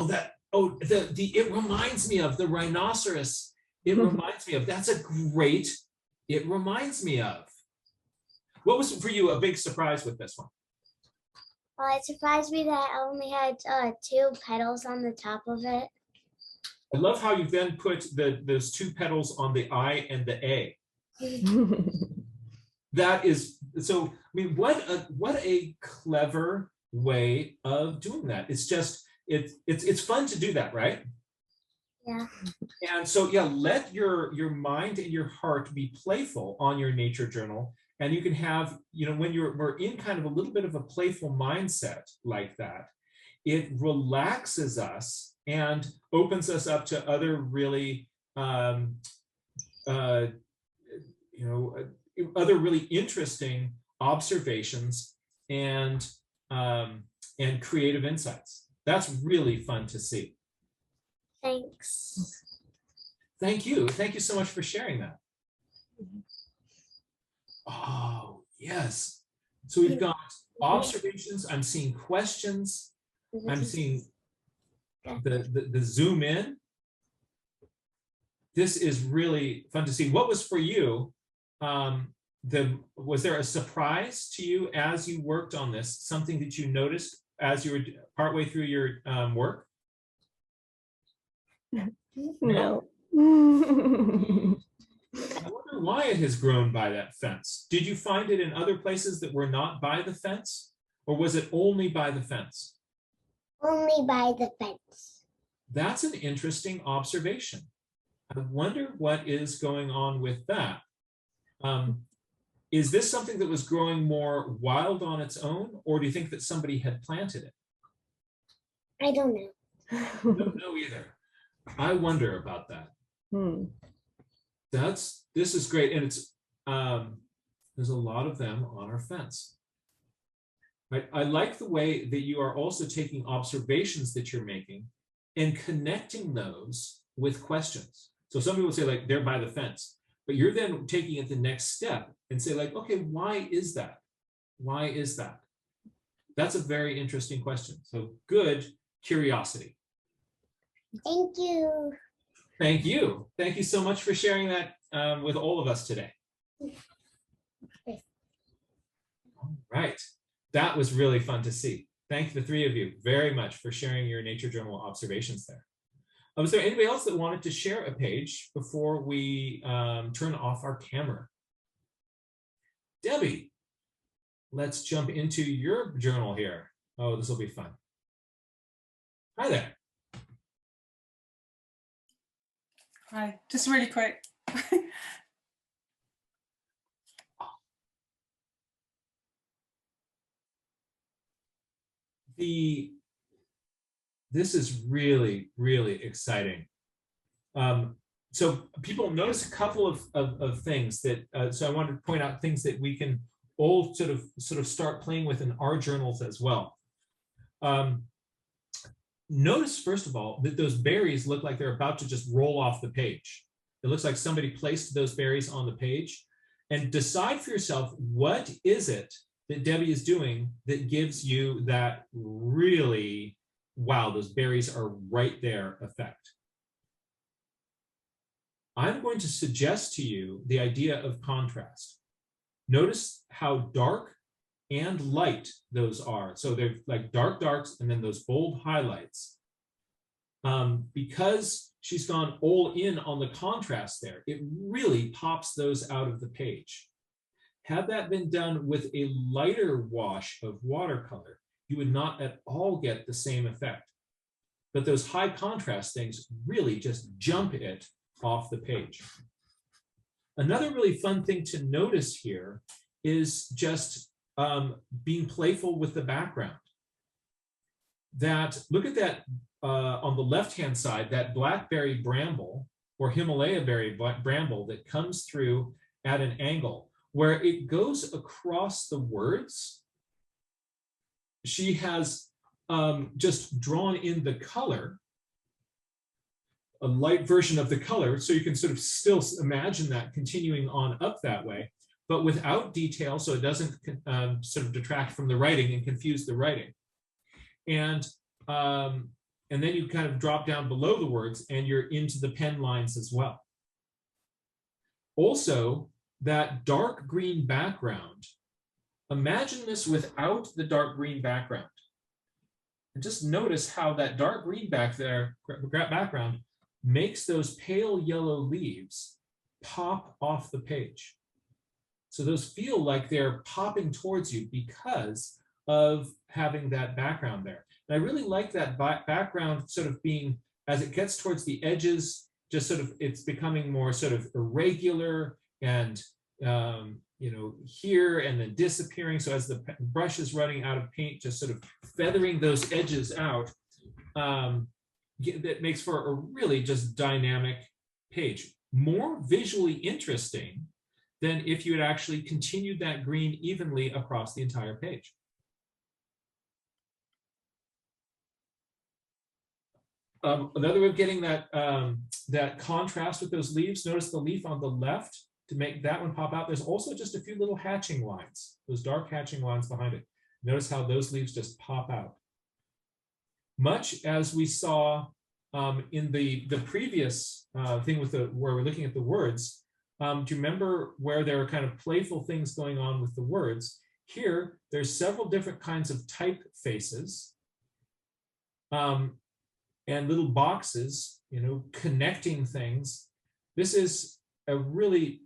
it reminds me of the rhinoceros. It reminds me of, that's a great, it reminds me of. What was for you a big surprise with this one? Well, it surprised me that I only had 2 petals on the top of it. I love how you then put those 2 petals on the I and the A. That is so. I mean, what a clever way of doing that. It's just it's fun to do that, right? Yeah. And so yeah, let your mind and your heart be playful on your nature journal, and you can have, you know, when we're in kind of a little bit of a playful mindset like that, it relaxes us and opens us up to other really other really interesting observations and creative insights. That's really fun to see. Thanks. Thank you. Thank you so much for sharing that. Oh, yes. So we've got observations. I'm seeing questions. I'm seeing the zoom in. This is really fun to see. What was for you? Was there a surprise to you as you worked on this? Something that you noticed as you were partway through your work? No. I wonder why it has grown by that fence. Did you find it in other places that were not by the fence, or was it only by the fence? Only by the fence. That's an interesting observation. I wonder what is going on with that. Is this something that was growing more wild on its own, or do you think that somebody had planted it? I don't know. I don't know either. I wonder about that. This is great, and it's there's a lot of them on our fence. Right? I like the way that you are also taking observations that you're making and connecting those with questions. So some people say, like, they're by the fence, but you're then taking it the next step and say, like, okay, why is that? Why is that? That's a very interesting question. So good curiosity. Thank you. Thank you. Thank you so much for sharing that with all of us today. All right. That was really fun to see. Thank the 3 of you very much for sharing your nature journal observations there. Was there anybody else that wanted to share a page before we turn off our camera? Debbie, let's jump into your journal here. Oh, this will be fun. Hi there. Hi, just really quick. This is really, really exciting. So people notice a couple of things that, so I wanted to point out things that we can all sort of start playing with in our journals as well. Notice, first of all, that those berries look like they're about to just roll off the page. It looks like somebody placed those berries on the page. And decide for yourself, what is it that Debbie is doing that gives you that really, wow, those berries are right there effect. I'm going to suggest to you the idea of contrast. Notice how dark and light those are. So they're like dark darks and then those bold highlights. Because she's gone all in on the contrast there, it really pops those out of the page. Had that been done with a lighter wash of watercolor, you would not at all get the same effect. But those high contrast things really just jump it off the page. Another really fun thing to notice here is just being playful with the background. That, look at that on the left-hand side, that blackberry bramble or Himalaya berry bramble that comes through at an angle where it goes across the words. She has just drawn in the color, a light version of the color, so you can sort of still imagine that continuing on up that way, but without detail, so it doesn't sort of detract from the writing and confuse the writing. And then you kind of drop down below the words and you're into the pen lines as well. Also, that dark green background, imagine this without the dark green background. And just notice how that dark green background makes those pale yellow leaves pop off the page. So those feel like they're popping towards you because of having that background there. And I really like that background sort of being, as it gets towards the edges, just sort of, it's becoming more sort of irregular and, you know, here and then disappearing. So as the brush is running out of paint, just sort of feathering those edges out, that makes for a really just dynamic page. More visually interesting than if you had actually continued that green evenly across the entire page. Another way of getting that that contrast with those leaves, notice the leaf on the left to make that one pop out. There's also just a few little hatching lines, those dark hatching lines behind it. Notice how those leaves just pop out. Much as we saw in the previous thing with where we're looking at the words, do you remember where there are kind of playful things going on with the words? Here, there's several different kinds of typefaces. And little boxes, you know, connecting things. This is a really,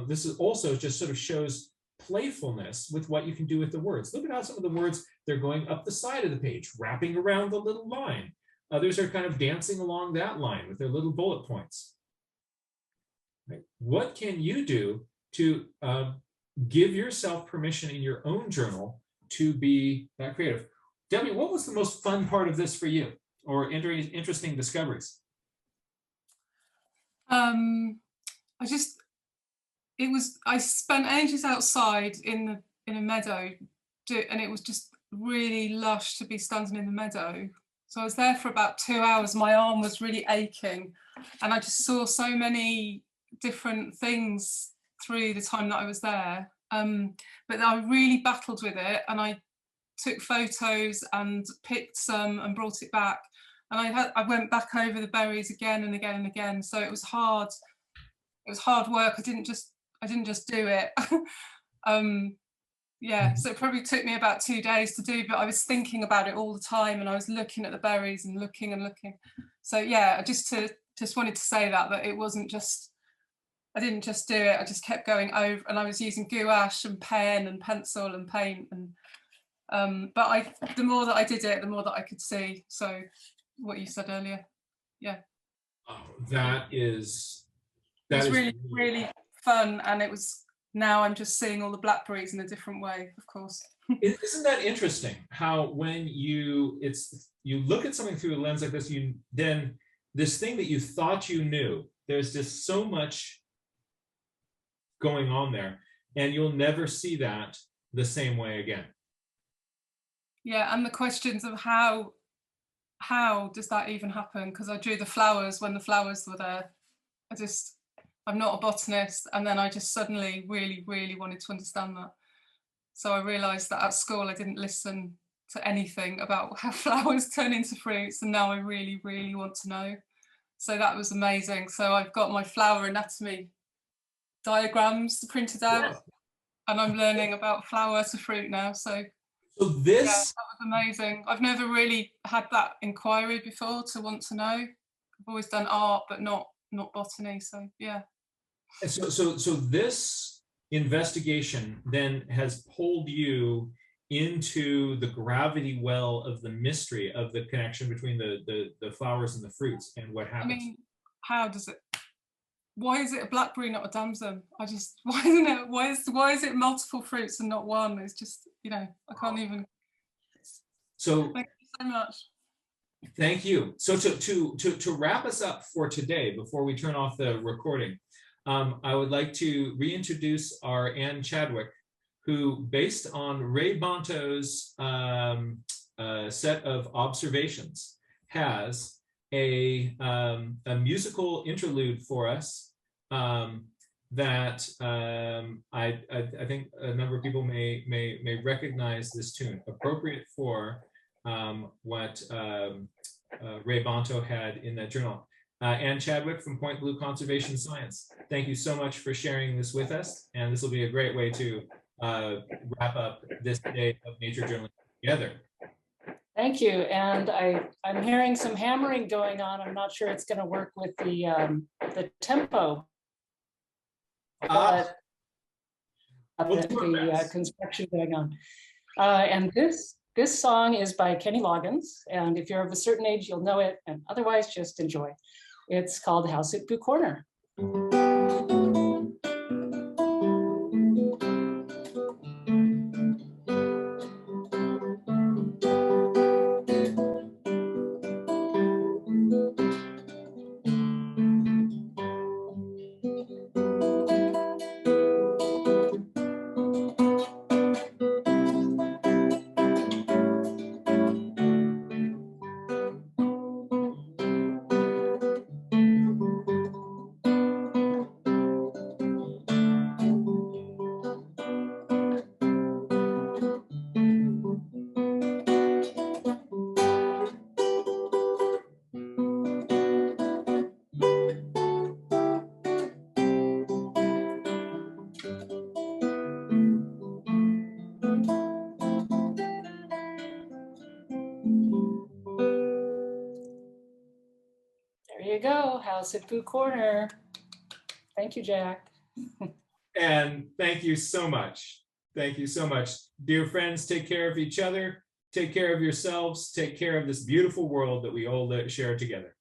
this is also just sort of shows playfulness with what you can do with the words. Look at how some of the words, they're going up the side of the page, wrapping around the little line. Others are kind of dancing along that line with their little bullet points. Right? What can you do to give yourself permission in your own journal to be that creative? Debbie, what was the most fun part of this for you? Or interesting discoveries? I spent ages outside in a meadow, and it was just really lush to be standing in the meadow. So I was there for about 2 hours. My arm was really aching, and I just saw so many different things through the time that I was there. But I really battled with it, and I took photos and picked some and brought it back. And I went back over the berries again and again and again. So it was hard. It was hard work. I didn't just do it. Yeah, so it probably took me about 2 days to do, but I was thinking about it all the time, and I was looking at the berries and looking and looking. So yeah, I just wanted to say that it wasn't just, I didn't just do it. I just kept going over, and I was using gouache and pen and pencil and paint, and but the more that I did it, the more that I could see. So what you said earlier, yeah. Oh, that is really fun, and it was. Now I'm just seeing all the blackberries in a different way, of course. Isn't that interesting? How when you look at something through a lens like this, then this thing that you thought you knew, there's just so much going on there, and you'll never see that the same way again. Yeah, and the questions of how does that even happen? Because I drew the flowers when the flowers were there. I'm not a botanist, and then I just suddenly really, really wanted to understand that. So I realised that at school I didn't listen to anything about how flowers turn into fruits, and now I really, really want to know. So that was amazing. So I've got my flower anatomy diagrams printed out, and I'm learning about flower to fruit now. So this, yeah, that was amazing. I've never really had that inquiry before to want to know. I've always done art, but not botany. So yeah. So this investigation then has pulled you into the gravity well of the mystery of the connection between the flowers and the fruits and what happens. I mean, how does it? Why is it a blackberry, not a damson? Why isn't it? Why is it multiple fruits and not one? It's just, I can't even. So thank you so much. Thank you. So to wrap us up for today, before we turn off the recording, I would like to reintroduce our Anne Chadwick, who, based on Ray Bonto's set of observations, has a musical interlude for us that I think a number of people may recognize this tune, appropriate for what Ray Bonto had in that journal. Anne Chadwick from Point Blue Conservation Science, thank you so much for sharing this with us, and this will be a great way to wrap up this day of nature journaling together. Thank you, and I'm hearing some hammering going on. I'm not sure it's going to work with the tempo. But the construction going on. And this song is by Kenny Loggins, and if you're of a certain age, you'll know it, and otherwise just enjoy. It's called House at Boo Corner. There you go, House at Boo Corner. Thank you, Jack. And thank you so much. Thank you so much. Dear friends, take care of each other, take care of yourselves, take care of this beautiful world that we all share together.